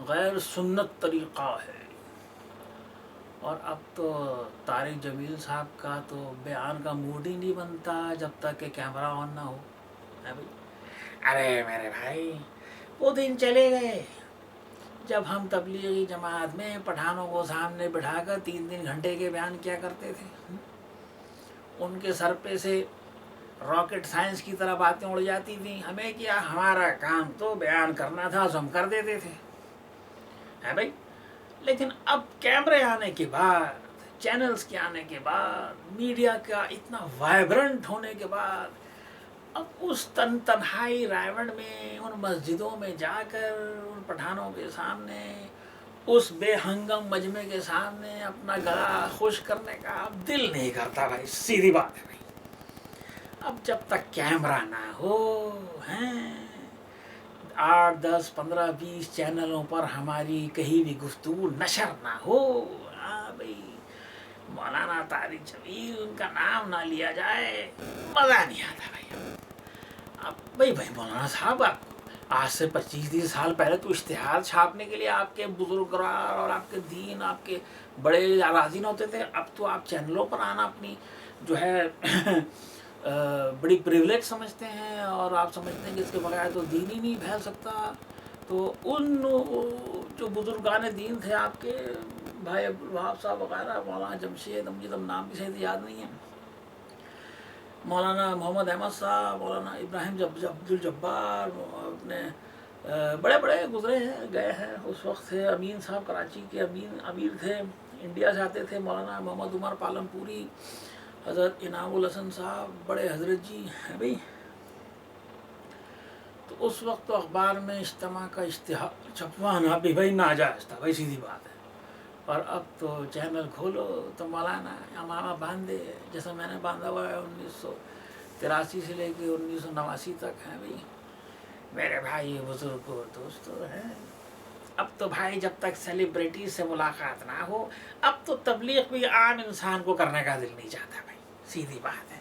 غیر سنت طریقہ ہے. اور اب تو طارق جمیل صاحب کا تو بیان کا موڈ ہی نہیں بنتا جب تک کہ کیمرہ آن نہ ہو. ارے میرے بھائی وہ دن چلے گئے جب ہم تبلیغی جماعت میں پٹھانوں کو سامنے بٹھا کر 3 گھنٹے کے بیان کیا کرتے تھے. ان کے سر پہ سے راکٹ سائنس کی طرح باتیں اڑ جاتی تھیں. ہمیں کیا، ہمارا کام تو بیان کرنا تھا، ہم کر دیتے تھے. ہے بھائی. لیکن اب کیمرے آنے کے بعد، چینلز کے آنے کے بعد، میڈیا کا اتنا وائبرنٹ ہونے کے بعد، اب اس تنہائی رائونڈ میں، ان مسجدوں میں جا کر ان پٹھانوں کے سامنے، اس بے ہنگم مجمع کے سامنے اپنا گلا خشک کرنے کا اب دل نہیں کرتا بھائی. سیدھی بات ہے بھائی. اب جب تک کیمرہ نہ ہو، ہیں 8 10 15 20 چینلوں پر ہماری کہیں بھی گفتگو نشر نہ ہو، ہاں بھائی مولانا طارق جمیل ان کا نام نہ لیا جائے، مزہ نہیں آتا بھائی. اب بھائی مولانا صاحب، آپ آج سے 25 سال پہلے تو اشتہار چھاپنے کے لیے آپ کے بزرگرار اور آپ کے دین، آپ کے بڑے راضی نہ ہوتے تھے. اب تو آپ چینلوں پر آنا اپنی جو ہے بڑی پریولیج سمجھتے ہیں، اور آپ سمجھتے ہیں کہ اس کے بغیر تو دین ہی نہیں پھیل سکتا. تو ان جو بزرگان دین تھے آپ کے، بھائی عبدالوہاب صاحب وغیرہ، مولانا جمشید امجد، نام بھی صحیح یاد نہیں ہے، مولانا محمد احمد صاحب، مولانا ابراہیم عبدالجبار، اپنے بڑے بڑے گزرے ہیں، گئے ہیں. اس وقت تھے امین صاحب، کراچی کے امیر تھے، انڈیا سے آتے تھے. مولانا محمد عمر پالم پوری، حضرت انعام الحسن صاحب، بڑے حضرت جی ہیں بھائی. تو اس وقت تو اخبار میں اجتماع کا اشتہار چھپوانا بھی بھائی ناجائز تھا بھائی، سیدھی بات ہے. اور اب تو چینل کھولو تو مولانا امامہ باندھے، جیسا میں نے باندھا ہوا ہے 1983 سے لے کے 1989 تک ہیں بھائی. میرے بھائی بزرگ اور دوستوں ہیں، اب تو بھائی جب تک سیلیبریٹی سے ملاقات نہ ہو، اب تو تبلیغ بھی عام انسان کو کرنے کا دل نہیں چاہتا بھائی. سیدھی بات ہے.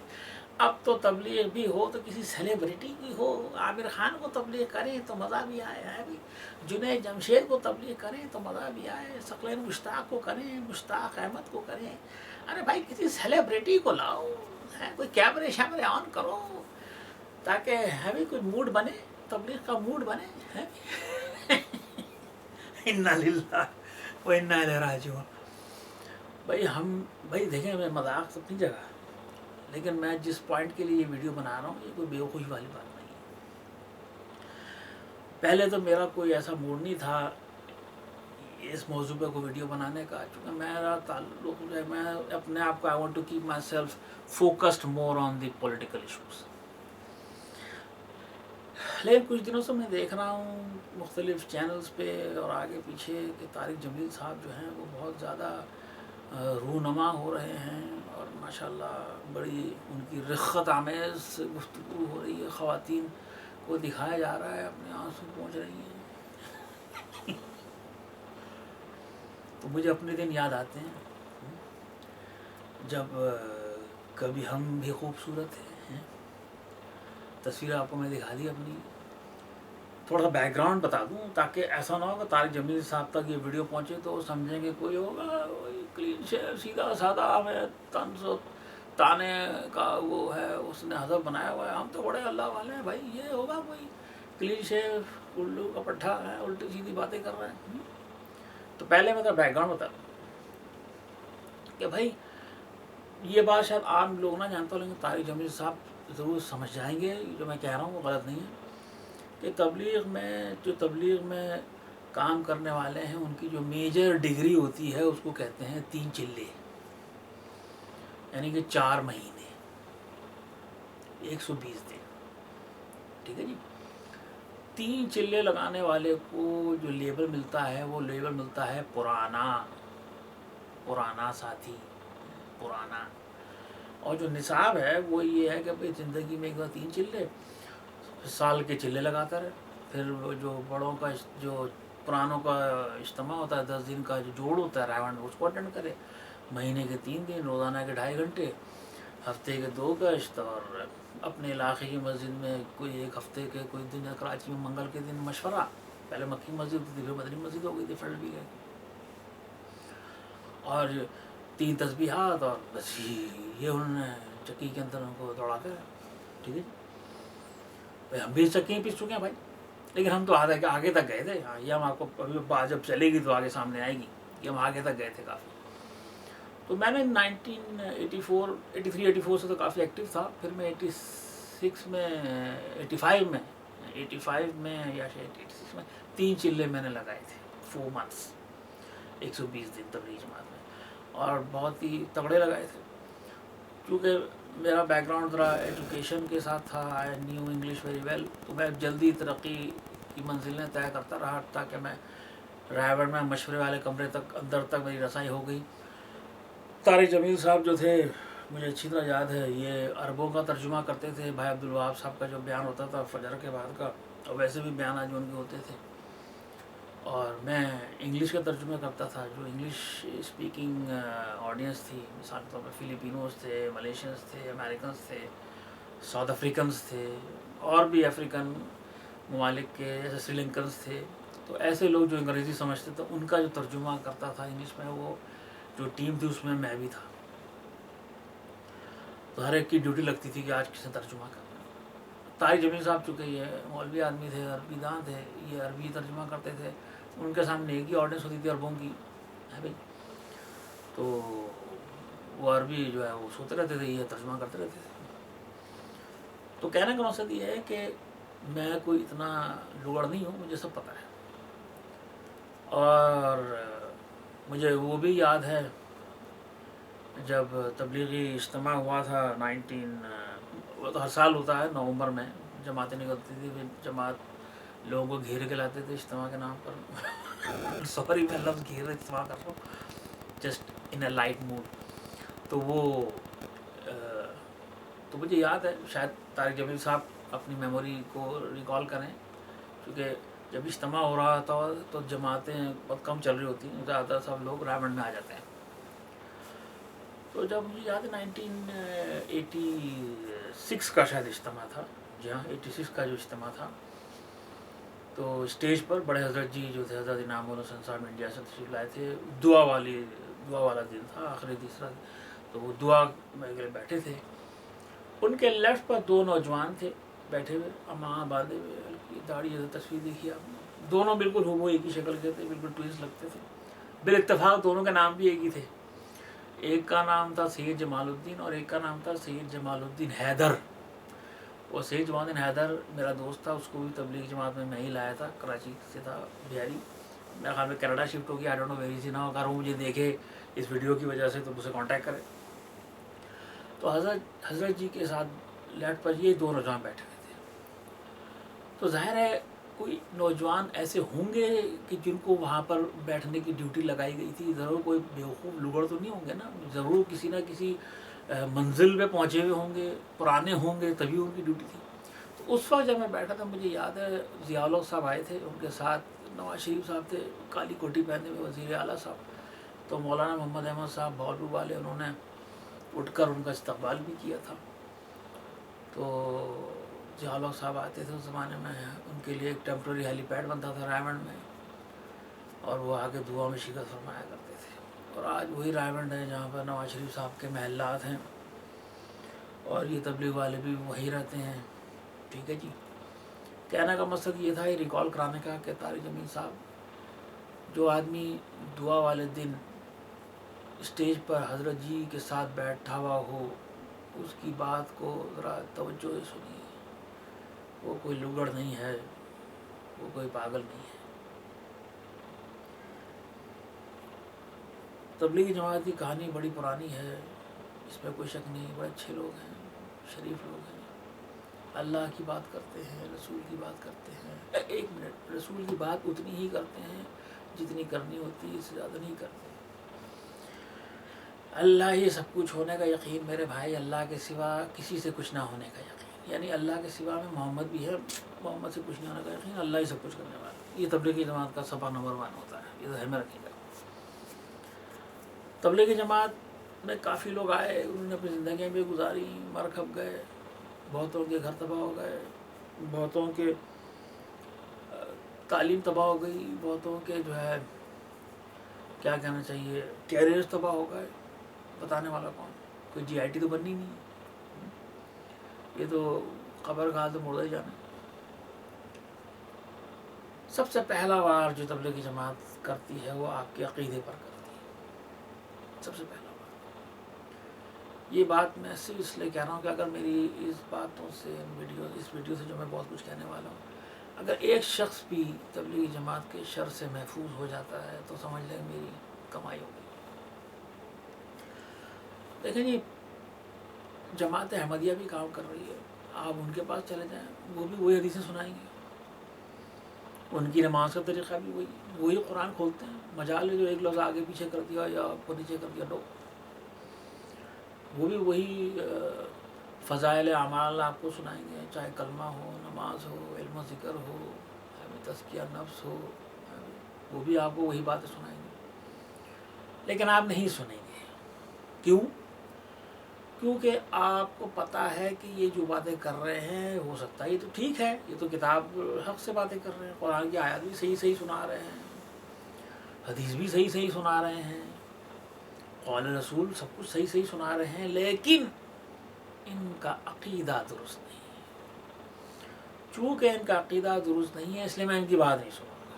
اب تو تبلیغ بھی ہو تو کسی سیلیبریٹی کی ہو. عامر خان کو تبلیغ کریں تو مزہ بھی آئے ہے بھائی، جنید جمشید کو تبلیغ کریں تو مزہ بھی آئے، ثقلین مشتاق کو کریں، مشتاق احمد کو کریں. ارے بھائی کسی سیلیبریٹی کو لاؤ، ہے کوئی کیمرے شیمرے آن کرو، تاکہ ہمیں کوئی موڈ بنے، تبلیغ کا موڈ بنے. ہے انا للہ و انا الیہ راجعون. بھائی ہم بھائی دیکھیں، میں مذاق اپنی جگہ، لیکن میں جس پوائنٹ کے لیے یہ ویڈیو بنا رہا ہوں یہ کوئی بیوقوفی والی بات نہیں ہے. پہلے تو میرا کوئی ایسا موڈ نہیں تھا اس موضوع پہ کوئی ویڈیو بنانے کا، چونکہ میرا تعلق جو ہے، میں اپنے آپ کو I want to keep myself focused more on the political issues. لیکن کچھ دنوں سے میں دیکھ رہا ہوں مختلف چینلز پہ اور آگے پیچھے کہ طارق جمیل صاحب جو ہیں وہ بہت زیادہ رونما ہو رہے ہیں، اور ماشاءاللہ بڑی ان کی رخت آمیز گفتگو ہو رہی ہے. خواتین کو دکھایا جا رہا ہے، اپنے آنسو پہنچ رہی ہیں. تو مجھے اپنے دن یاد آتے ہیں جب کبھی ہم بھی خوبصورت ہیں. تصویر آپ کو میں دکھا دی اپنی. تھوڑا سا بیک گراؤنڈ بتا دوں تاکہ ایسا نہ ہو کہ طارق جمیل صاحب تک یہ ویڈیو پہنچے تو وہ سمجھیں کہ کوئی ہوگا کلین سیدھا سادہ، ہمیں طنز و تانے کا وہ ہے، اس نے ہدف بنایا ہوا ہے، ہم تو بڑے اللہ والے ہیں بھائی. یہ ہوگا کوئی کلین شیف الو کا پٹھا ہے، الٹی سیدھی باتیں کر رہے ہیں. تو پہلے میں تو بیک گراؤنڈ بتا دوں کہ بھائی یہ بات شاید عام لوگ نہ جانتے ہوں، لیکن طارق جمیل صاحب ضرور سمجھ جائیں گے جو میں کہہ رہا ہوں وہ غلط نہیں ہے، کہ تبلیغ میں کام کرنے والے ہیں ان کی جو میجر ڈگری ہوتی ہے اس کو کہتے ہیں 3 چلے، یعنی کہ 4 مہینے 120 دن. ٹھیک ہے جی. 3 چلے لگانے والے کو جو لیبل ملتا ہے وہ لیبل ملتا ہے پرانا ساتھی، پرانا. اور جو نصاب ہے وہ یہ ہے کہ بھائی زندگی میں ایک بار 3 چلے، سال کے چلے لگاتا رہے. پھر جو بڑوں کا جو پرانوں کا اجتماع ہوتا ہے 10 دن کا جو جوڑ ہوتا ہے رائونڈ، اس کو اٹینڈ کرے. مہینے کے 3 دن، روزانہ کے 2.5 گھنٹے، ہفتے کے 2 گشت، اور اپنے علاقے کی مسجد میں کوئی ایک ہفتے کے کوئی دن، کراچی میں منگل کے دن مشورہ. پہلے مکی مسجد ہوتی تھی، پھر مدنی مسجد ہو گئی تھی فیڈرل بھی گئے، اور 3 تسبیحات اور بس یہ انہوں نے چکی کے اندر ان کو دوڑا کر. ٹھیک ہے بھائی، ہم بھی چکیں پیس چکے ہیں بھائی، لیکن ہم تو آگے تک گئے تھے. ہاں، یہ ہم آپ کو ابھی جب چلے گی تو آگے سامنے آئے گی کہ ہم آگے تک گئے تھے کافی. تو میں نے 1984 سے تو کافی ایکٹیو تھا. پھر میں 86 میں 85 میں یا شاید 86 میں 3 چلے میں نے لگائے تھے 4 months 120 دن تبلیغی جماعت میں، اور بہت ہی تگڑے لگائے تھے. کیونکہ میرا بیک گراؤنڈ ذرا ایجوکیشن کے ساتھ تھا، I knew English very well, تو میں جلدی ترقی کی منزلیں طے کرتا رہا تاکہ میں رائے گڑھ میں مشورے والے کمرے تک اندر تک میری رسائی ہو گئی. طارق جمیل صاحب جو تھے، مجھے اچھی طرح یاد ہے، یہ عربوں کا ترجمہ کرتے تھے. بھائی عبدالوہاب صاحب کا جو بیان ہوتا تھا فجر کے بعد کا، اور ویسے بھی بیانات جو ان کے ہوتے تھے، اور میں انگلش کا ترجمہ کرتا تھا. جو انگلش اسپیکنگ آڈینس تھی، مثال کے طور پر فلپینوز تھے، ملیشینس تھے، امریکنس تھے، ساؤتھ افریکنس تھے، اور بھی افریقن ممالک کے جیسے سری لنکنس تھے. تو ایسے لوگ جو انگریزی سمجھتے تھے، ان کا جو ترجمہ کرتا تھا انگلش میں، وہ جو ٹیم تھی اس میں میں بھی تھا. تو ہر ایک کی ڈیوٹی لگتی تھی کہ آج کس نے ترجمہ کرنا. طارق جمیل صاحب چونکہ یہ مولوی آدمی تھے، عربی داں تھے، یہ عربی ترجمہ کرتے تھے، ان کے سامنے ایک ہی آڈینس ہوتی تھی عربوں کی ہے بھائی. تو وہ عربی جو ہے وہ سوتے رہتے تھے، یہ ترجمہ کرتے رہتے تھے. تو کہنے کا مقصد یہ ہے کہ میں کوئی اتنا لوڑ نہیں ہوں، مجھے سب پتہ ہے. اور مجھے وہ بھی یاد ہے جب تبلیغی اجتماع ہوا تھا وہ تو ہر سال ہوتا ہے نومبر میں، جماعتیں نکلتی تھی، پھر جماعت لوگوں کو گھیر کے لاتے تھے اجتماع کے نام پر. سوری میں لفظ گھیر اجتماع کر رہا ہوں، just in a light mood. تو وہ تو مجھے یاد ہے، شاید طارق جمیل صاحب اپنی میموری کو ریکال کریں، کیونکہ جب اجتماع ہو رہا تھا تو جماعتیں بہت کم چل رہی ہوتی ہیں، زیادہ تر سب لوگ رائے گڑھ میں آ جاتے ہیں. تو جب مجھے یاد ہے 1986 کا شاید اجتماع تھا، جی ہاں 86 کا جو اجتماع تھا، تو اسٹیج پر بڑے حضرت جی جو تھے، حضرت انعام الحسن صاحب انڈیا سے تشریف لائے تھے. دعا والا دن تھا، آخری تیسرا. تو وہ دعا میں بیٹھے تھے. ان کے لیفٹ پر 2 نوجوان تھے بیٹھے ہوئے، اماں باندھے ہوئے، ہلکی داڑھی، جیسے تصویر دیکھی آپ نے. دونوں بالکل ہو ایک ہی شکل کے تھے، بالکل ٹوئنس لگتے تھے. بالاتفاق دونوں کے نام بھی ایک ہی تھے. ایک کا نام تھا سید جمال الدین اور ایک کا نام تھا سید جمال الدین حیدر. اور سید جمال الدین حیدر میرا دوست تھا، اس کو بھی تبلیغ جماعت میں ہی لایا تھا، کراچی سے تھا بہاری. میرے خیال میں کینیڈا شفٹ ہو گیا، آئی ڈونٹ نو ویری سی نہ ہو. اگر وہ مجھے دیکھے اس ویڈیو کی وجہ سے تو مجھ سے کانٹیکٹ کرے. تو حضرت جی کے ساتھ لیفٹ پر یہ 2 نوجوان بیٹھے ہوئے تھے. تو ظاہر ہے کوئی نوجوان ایسے ہوں گے کہ جن کو وہاں پر بیٹھنے کی ڈیوٹی لگائی گئی تھی. ضرور کوئی بیوقوف لوگڑ تو نہیں ہوں گے نا، ضرور کسی نہ کسی منزل پہ پہنچے ہوئے ہوں گے، پرانے ہوں گے، تبھی ان کی ڈیوٹی تھی. تو اس وقت جب میں بیٹھا تھا، مجھے یاد ہے ضیاء الحق صاحب آئے تھے، ان کے ساتھ نواز شریف صاحب تھے، کالی کوٹی پہنے ہوئے وزیر اعلیٰ صاحب. تو مولانا محمد احمد صاحب بہاولپور والے، انہوں نے اٹھ کر ان کا استقبال بھی کیا تھا. تو ضیاء الحق صاحب آتے تھے اس زمانے میں، ان کے لیے ایک ٹیمپرری ہیلی پیڈ بنتا تھا رائے گڑھ میں، اور وہ آ کے دعا میں شرکت فرمایا کرتے تھے. اور آج وہی رائے گڑھ ہے جہاں پر نواز شریف صاحب کے محلات ہیں، اور یہ تبلیغ والے بھی وہی رہتے ہیں. ٹھیک ہے جی. کہنے کا مقصد یہ تھا، یہ ریکال کرانے کا، کہ طارق جمیل صاحب جو آدمی دعا والے دن اسٹیج پر حضرت جی کے ساتھ بیٹھا ہوا ہو، اس کی بات کو ذرا توجہ سے سنیے. وہ کوئی لگڑ نہیں ہے، وہ کوئی پاگل نہیں ہے. تبلیغی جماعت کی کہانی بڑی پرانی ہے، اس میں کوئی شک نہیں. بڑے اچھے لوگ ہیں، شریف لوگ ہیں، اللہ کی بات کرتے ہیں، رسول کی بات کرتے ہیں. 1 منٹ، رسول کی بات اتنی ہی کرتے ہیں جتنی کرنی ہوتی ہے، اس سے زیادہ نہیں کرتے. اللہ ہی سب کچھ ہونے کا یقین میرے بھائی، اللہ کے سوا کسی سے کچھ نہ ہونے کا یقین. یعنی اللہ کے سوا میں محمد بھی ہے، محمد سے کچھ نہیں ہونے کا یقین، اللہ ہی سب کچھ کرنے والا. یہ تبلیغی جماعت کا صفحہ نمبر 1 ہوتا ہے، یہ ذہن میں رکھیے گا. تبلیغی جماعت میں کافی لوگ آئے، انہوں نے اپنی زندگیاں بھی گزاری، مر کھپ گئے، بہتوں کے گھر تباہ ہو گئے، بہتوں کے تعلیم تباہ ہو گئی، بہتوں کے جو ہے کیا کہنا چاہیے کیریئر تباہ ہو گئے، بتانے والا کون؟ کوئی جی آئی ٹی تو بننی نہیں، یہ تو قبر کا حال تو مردہ ہی جانا۔ سب سے پہلا وار جو تبلیغی جماعت کرتی ہے وہ آپ کے عقیدے پر کرتی ہے، سب سے پہلا وار۔ یہ بات میں صرف اس لیے کہہ رہا ہوں کہ اگر میری اس باتوں سے اس ویڈیو سے جو میں بہت کچھ کہنے والا ہوں، اگر ایک شخص بھی تبلیغی جماعت کے شر سے محفوظ ہو جاتا ہے تو سمجھ لیں میری کمائی ہو گئی۔ دیکھیں جی، جماعت احمدیہ بھی کام کر رہی ہے، آپ ان کے پاس چلے جائیں، وہ بھی وہی حدیثیں سنائیں گے، ان کی نماز کا طریقہ بھی وہی قرآن کھولتے ہیں، مجال ہے جو ایک لفظ آگے پیچھے کر دیا یا اوپر نیچے کر دیا، نو، وہ بھی وہی فضائل اعمال آپ کو سنائیں گے، چاہے کلمہ ہو، نماز ہو، علم و ذکر ہو، تزکیہ نفس ہو، وہ بھی آپ کو وہی باتیں سنائیں گے، لیکن آپ نہیں سنیں گے۔ کیوں؟ کیونکہ آپ کو پتہ ہے کہ یہ جو باتیں کر رہے ہیں ہو سکتا ہے یہ تو ٹھیک ہے، یہ تو کتاب حق سے باتیں کر رہے ہیں، قرآن کی آیات بھی صحیح سنا رہے ہیں، حدیث بھی صحیح سنا رہے ہیں، قول رسول سب کچھ صحیح سنا رہے ہیں، لیکن ان کا عقیدہ درست نہیں ہے۔ چونکہ ان کا عقیدہ درست نہیں ہے اس لیے میں ان کی بات نہیں سنوں گا۔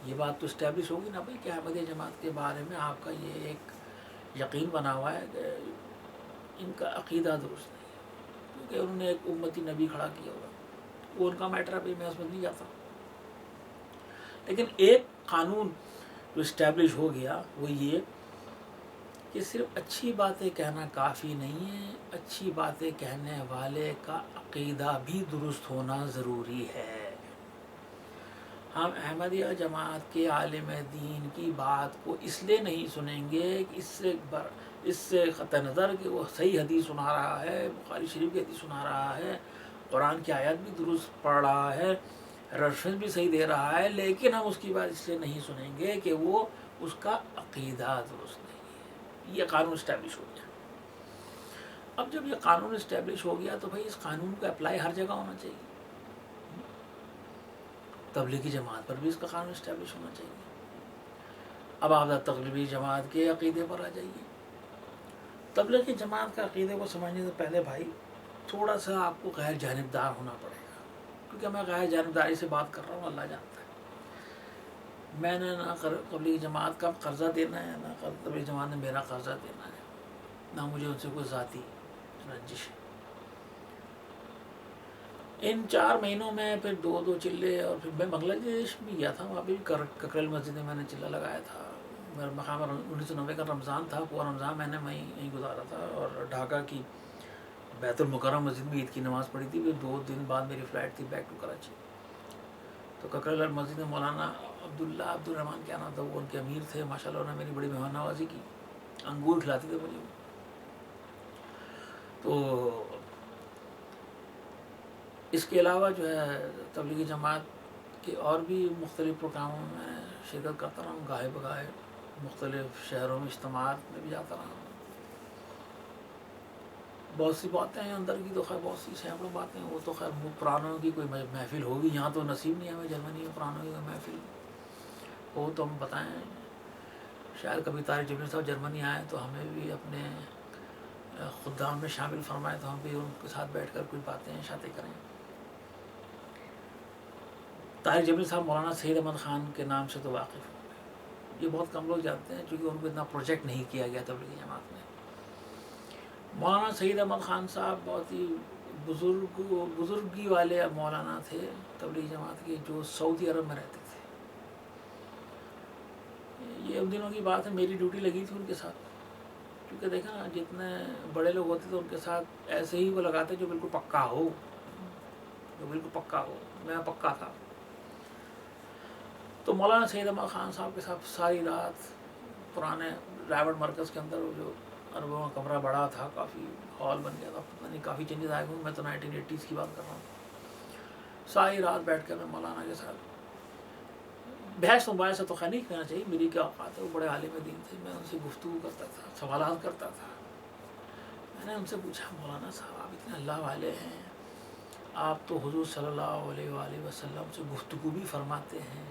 یہ بات تو اسٹیبلش ہوگی نا بھائی کہ احمدیہ جماعت کے بارے میں آپ کا یہ ایک یقین بنا ہوا ہے کہ ان کا عقیدہ درست نہیں ہے، کیونکہ انہوں نے ایک امتی نبی کھڑا کیا ہوا، وہ ان کا میٹر ہے، میں اس میں نہیں جاتا۔ لیکن ایک قانون جو اسٹیبلش ہو گیا وہ یہ کہ صرف اچھی باتیں کہنا کافی نہیں ہے، اچھی باتیں کہنے والے کا عقیدہ بھی درست ہونا ضروری ہے۔ ہم احمدیہ جماعت کے عالم دین کی بات کو اس لیے نہیں سنیں گے کہ اس سے قطع نظر کہ وہ صحیح حدیث سنا رہا ہے، بخاری شریف کی حدیث سنا رہا ہے، قرآن کی آیات بھی درست پڑھ رہا ہے، ریفرنس بھی صحیح دے رہا ہے، لیکن ہم اس کی بات اس لیے نہیں سنیں گے کہ وہ اس کا عقیدہ درست نہیں ہے۔ یہ قانون اسٹیبلش ہو گیا۔ اب جب یہ قانون اسٹیبلش ہو گیا تو بھائی اس قانون کا اپلائی ہر جگہ ہونا چاہیے۔ تبلیغی جماعت پر بھی اس کا قانون اسٹیبلش ہونا چاہیے۔ اب آپ تبلیغی جماعت کے عقیدے پر آ جائیے۔ تبلیغی جماعت کا عقیدے کو سمجھنے سے پہلے بھائی تھوڑا سا آپ کو غیر جانبدار ہونا پڑے گا، کیونکہ میں غیر جانبداری سے بات کر رہا ہوں، اللہ جانتا ہے۔ میں نے نہ تبلیغی جماعت کا قرضہ دینا ہے، نہ تبلیغی جماعت نے میرا قرضہ دینا ہے، نہ مجھے ان سے کوئی ذاتی رنجش ہے۔ ان 4 مہینوں میں پھر 2 چلے، اور پھر میں بنگلہ دیش بھی گیا تھا، وہاں پہ بھی ککریل مسجد میں نے چلہ لگایا تھا۔ میرا مقام 1990 کا رمضان تھا، پورا رمضان میں نے وہیں گزارا تھا، اور ڈھاکہ کی بیت المکرم مسجد میں عید کی نماز پڑھی تھی۔ پھر 2 دن بعد میری فلائٹ تھی بیک ٹو کراچی، تو ککریل مسجد میں مولانا عبدالرحمٰن کیا نام تھا، وہ ان کے امیر تھے، ماشاء اللہ انہوں نے میری بڑی مہمان نوازی کی، انگور کھلاتے تھے مجھے۔ تو اس کے علاوہ جو ہے تبلیغی جماعت کے اور بھی مختلف پروگراموں میں شرکت کرتا رہا ہوں، گاہے بگاہے مختلف شہروں میں اجتماعات میں بھی جاتا رہا ہوں۔ بہت سی باتیں ہیں اندر کی، تو خیر بہت سی سینکڑوں باتیں ہیں، وہ تو خیر پرانوں کی کوئی محفل ہوگی، یہاں تو نصیب نہیں ہے ہمیں جرمنی میں پرانوں کی کوئی محفل ہو تو ہم بتائیں، شاید کبھی طارق جبریل صاحب جرمنی آئے تو ہمیں بھی اپنے خدام میں شامل فرمائے تو ہم بھی ان کے ساتھ بیٹھ کر کچھ باتیں شاتیں کریں۔ طارق جبریل صاحب مولانا سید احمد خان کے نام سے تو واقف ہوں گے، یہ بہت کم لوگ جانتے ہیں چونکہ ان کو اتنا پروجیکٹ نہیں کیا گیا تبلیغی جماعت میں۔ مولانا سید احمد خان صاحب بہت ہی بزرگی والے مولانا تھے تبلیغی جماعت کے، جو سعودی عرب میں رہتے تھے۔ یہ ان دنوں کی بات ہے، میری ڈیوٹی لگی تھی ان کے ساتھ، کیونکہ دیکھا نا جتنے بڑے لوگ ہوتے تھے ان کے ساتھ ایسے ہی وہ لگاتے جو بالکل پکا ہو، میں پکا تھا۔ تو مولانا سید احمد خان صاحب کے ساتھ ساری رات پرانے رائبڈ مرکز کے اندر، جو اربوں کا کمرہ بڑا تھا، کافی ہال بن گیا تھا، پتہ نہیں کافی چینجز آئے ہوئے، میں تو 1980s کی بات کر رہا ہوں۔ ساری رات بیٹھ کر میں مولانا کے ساتھ بحث مباحثہ تو خیر نہیں کہنا چاہیے، میری کیا اوقات ہے، وہ بڑے عالم دین تھے، میں ان سے گفتگو کرتا تھا، سوالات کرتا تھا۔ میں نے ان سے پوچھا مولانا صاحب آپ اتنے اللہ والے ہیں، آپ تو حضور صلی اللہ علیہ وآلہ وسلم سے گفتگو بھی فرماتے ہیں،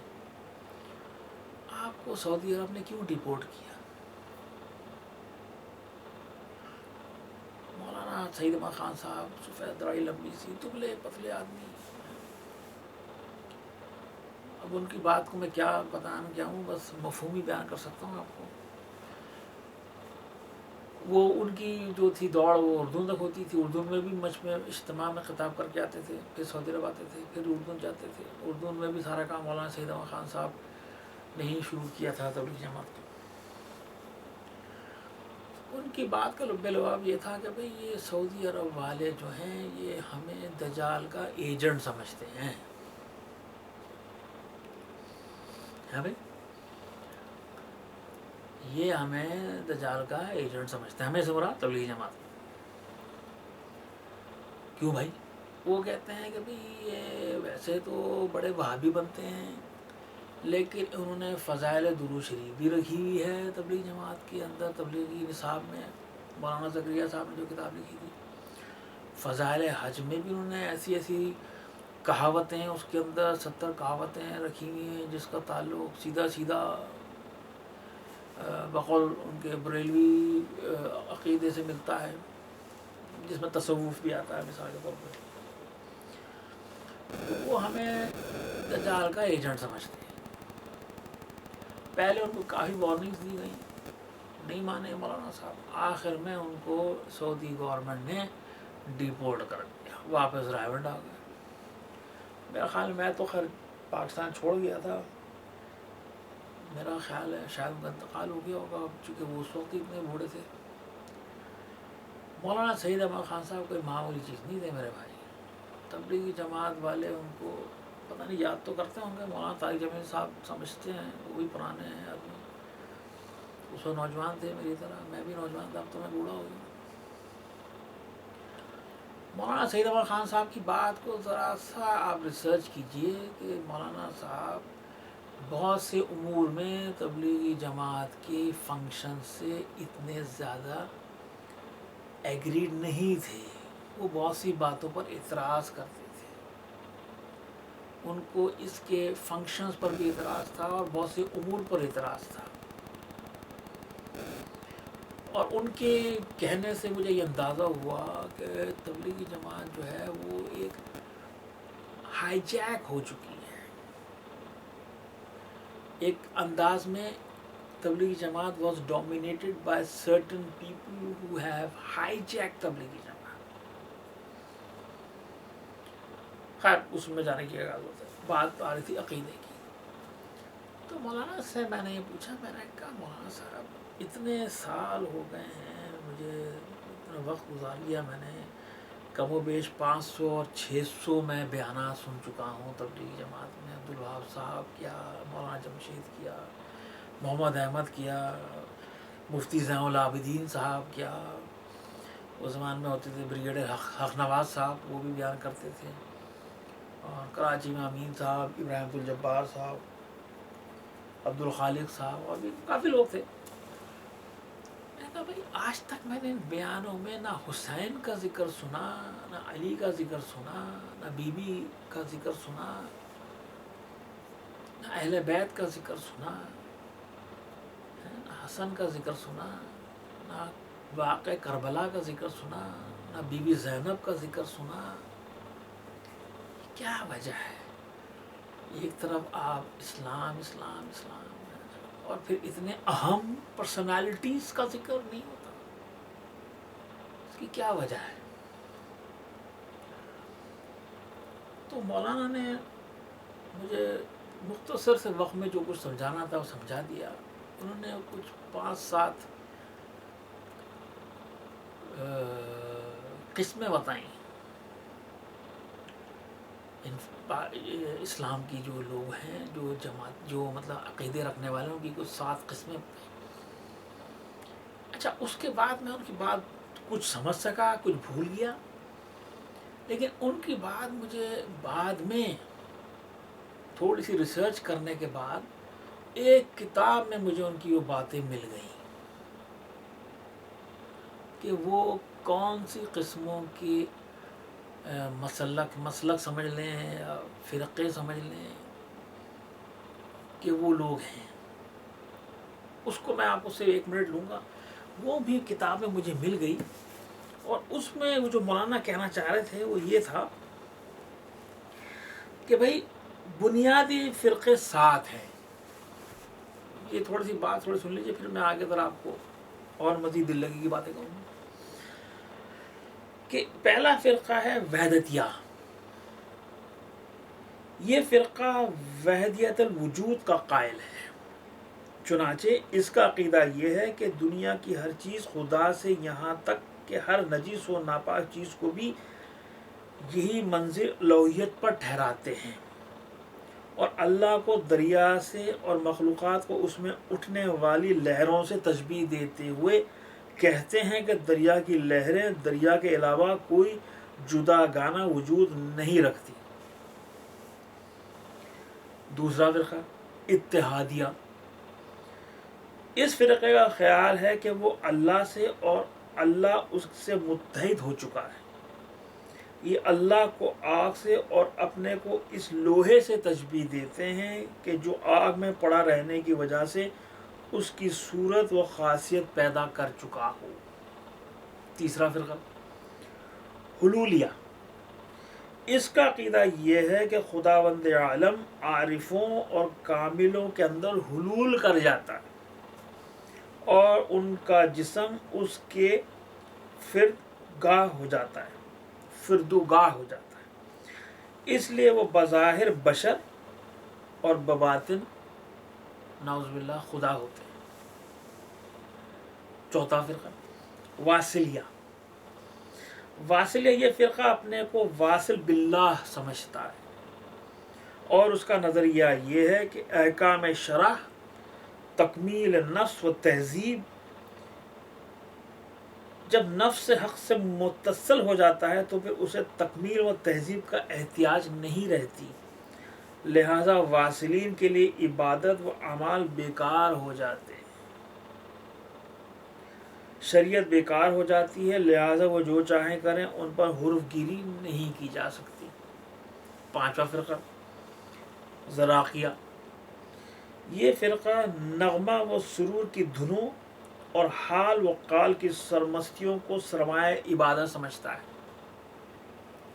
آپ کو سعودی عرب نے کیوں ڈیپورٹ کیا؟ مولانا سعید احمد خان صاحب سفید داڑھی لمبی سی دبلے پتلے آدمی، اب ان کی بات کو میں کیا بیان کیا ہوں، بس مفہومی بیان کر سکتا ہوں آپ کو. وہ ان کی جو تھی دوڑ وہ اردو تک ہوتی تھی، اردو میں بھی مجھ میں اجتماع میں خطاب کر کے آتے تھے، پھر سعودی عرب آتے تھے، پھر اردو جاتے تھے. اردو میں بھی سارا کام مولانا سعید احمد خان صاحب نے ہی شروع کیا تھا تبلیغ جماعت کا. ان کی بات کا لب لباب یہ تھا کہ بھئی یہ سعودی عرب والے جو ہیں یہ ہمیں دجال کا ایجنٹ سمجھتے ہیں. بھائی یہ ہمیں دجال کا ایجنٹ سمجھتے ہیں، ہمیں سے مراد تبلیغ جماعت. کیوں بھائی؟ وہ کہتے ہیں کہ بھئی یہ ویسے تو بڑے وہابی بنتے ہیں، لیکن انہوں نے فضائل درود شریف بھی رکھی ہوئی ہے تبلیغ جماعت کے اندر. تبلیغی نصاب میں مولانا زکریا صاحب نے جو کتاب لکھی تھی، فضائل حج میں بھی انہوں نے ایسی ایسی کہاوتیں، اس کے اندر 70 کہاوتیں رکھی ہوئی ہیں جس کا تعلق سیدھا سیدھا بقول ان کے بریلوی عقیدے سے ملتا ہے، جس میں تصوف بھی آتا ہے مثال کے طور پر. وہ ہمیں دجال کا ایجنٹ سمجھتے ہیں. پہلے ان کو کافی وارننگز دی گئیں، نہیں مانے مولانا صاحب. آخر میں ان کو سعودی گورنمنٹ نے ڈیپورٹ کر دیا، واپس رائیونڈ آ گئے. میرا خیال میں تو خیر پاکستان چھوڑ گیا تھا، میرا خیال ہے شاید ان کا انتقال ہو گیا ہوگا، چونکہ وہ اس وقت اتنے بوڑھے تھے. مولانا سعید احمد خان صاحب کوئی معمولی چیز نہیں تھے میرے بھائی. تبلیغی جماعت والے ان کو پتہ نہیں یاد تو کرتے ہوں گے، مولانا طارق جمیل صاحب سمجھتے ہیں، وہ بھی پرانے ہیں آدمی. اس وقت نوجوان تھے میری طرح، میں بھی نوجوان تھا، اب تو میں بوڑھا ہو گیا. مولانا سعید احمد خان صاحب کی بات کو ذرا سا آپ ریسرچ کیجئے کہ مولانا صاحب بہت سے امور میں تبلیغی جماعت کے فنکشن سے اتنے زیادہ ایگریڈ نہیں تھے. وہ بہت سی باتوں پر اعتراض کرتے تھے، ان کو اس کے فنکشنز پر بھی اعتراض تھا اور بہت سے امور پر اعتراض تھا. اور ان کے کہنے سے مجھے یہ اندازہ ہوا کہ تبلیغی جماعت جو ہے وہ ایک ہائی جیک ہو چکی ہے. ایک انداز میں Tablighi Jamaat was dominated by certain people who have hijack Tablighi Jamaat. خیر اس میں جانے کی اجازت ہے. بات آ رہی تھی عقیدے کی. تو مولانا سے میں نے یہ پوچھا، میں نے کہا مولانا صاحب اتنے سال ہو گئے ہیں، مجھے اتنا وقت گزار لیا میں نے، کم و بیش 500 اور 600 میں بیانات سن چکا ہوں تبلیغی جماعت میں. عبدالوہاب صاحب کیا، مولانا جمشید کیا، محمد احمد کیا، مفتی زین العابدین صاحب کیا، اس زمان میں ہوتے تھے بریگیڈیئر حق نواز صاحب، وہ بھی بیان کرتے تھے، اور کراچی میں امین صاحب، ابراہیم عبدالجبار صاحب، عبدالخالق صاحب، اور بھی کافی لوگ تھے. میں نے کہا بھائی آج تک میں نے ان بیانوں میں نہ حسین کا ذکر سنا، نہ علی کا ذکر سنا، نہ بی بی کا ذکر سنا، نہ اہل بیت کا ذکر سنا، نہ حسن کا ذکر سنا، نہ واقع کربلا کا ذکر سنا، نہ بی بی زینب کا ذکر سنا. کیا وجہ ہے؟ ایک طرف آپ اسلام اسلام اسلام، اور پھر اتنے اہم پرسنالٹیز کا ذکر نہیں ہوتا. اس کی کیا وجہ ہے؟ تو مولانا نے مجھے مختصر سے وقت میں جو کچھ سمجھانا تھا وہ سمجھا دیا. انہوں نے کچھ 5-7 قسمیں بتائیں اسلام کی، جو لوگ ہیں، جو جماعت، جو مطلب عقیدے رکھنے والوں کی کچھ 7 قسمیں. اچھا اس کے بعد میں ان کی بات کچھ سمجھ سکا، کچھ بھول گیا، لیکن ان کی بات مجھے بعد میں تھوڑی سی ریسرچ کرنے کے بعد ایک کتاب میں مجھے ان کی وہ باتیں مل گئیں کہ وہ کون سی قسموں کی مسلک سمجھ لیں، فرقے سمجھ لیں کہ وہ لوگ ہیں. اس کو میں آپ سے 1 منٹ لوں گا. وہ بھی کتابیں مجھے مل گئی، اور اس میں جو مولانا کہنا چاہ رہے تھے وہ یہ تھا کہ بھائی بنیادی فرقے 7 ہیں. یہ تھوڑی سی بات تھوڑی سن لیجیے، پھر میں آگے ذرا آپ کو اور مزید دل لگی کی باتیں کہوں گا. کہ پہلا فرقہ ہے وحدتیہ. یہ فرقہ وحدیت الوجود کا قائل ہے. چنانچہ اس کا عقیدہ یہ ہے کہ دنیا کی ہر چیز خدا سے، یہاں تک کہ ہر نجس و ناپاک چیز کو بھی یہی منزل الوہیت پر ٹھہراتے ہیں، اور اللہ کو دریا سے اور مخلوقات کو اس میں اٹھنے والی لہروں سے تشبیہ دیتے ہوئے کہتے ہیں کہ دریا کی لہریں دریا کے علاوہ کوئی جداگانہ وجود نہیں رکھتی. دوسرا فرقہ اتحادیہ. اس فرقے کا خیال ہے کہ وہ اللہ سے اور اللہ اس سے متحد ہو چکا ہے. یہ اللہ کو آگ سے اور اپنے کو اس لوہے سے تشبیہ دیتے ہیں کہ جو آگ میں پڑا رہنے کی وجہ سے اس کی صورت و خاصیت پیدا کر چکا ہو. تیسرا فرقہ حلولیہ. اس کا عقیدہ یہ ہے کہ خداوند عالم عارفوں اور کاملوں کے اندر حلول کر جاتا ہے، اور ان کا جسم اس کے فردگاہ ہو جاتا ہے. اس لیے وہ بظاہر بشر اور بباطن نعوذ باللہ خدا ہوتے ہیں. چوتھا فرقہ واصلیہ. یہ فرقہ اپنے کو واصل باللہ سمجھتا ہے، اور اس کا نظریہ یہ ہے کہ احکام شرع، تکمیل نفس و تہذیب، جب نفس حق سے متصل ہو جاتا ہے تو پھر اسے تکمیل و تہذیب کا احتیاج نہیں رہتی. لہذا واصلین کے لیے عبادت و اعمال بیکار ہو جاتے ہیں، شریعت بیکار ہو جاتی ہے. لہذا وہ جو چاہیں کریں، ان پر حرف گیری نہیں کی جا سکتی. پانچواں فرقہ زراقیہ. یہ فرقہ نغمہ و سرور کی دھنوں اور حال و قال کی سرمستیوں کو سرمایہ عبادت سمجھتا ہے.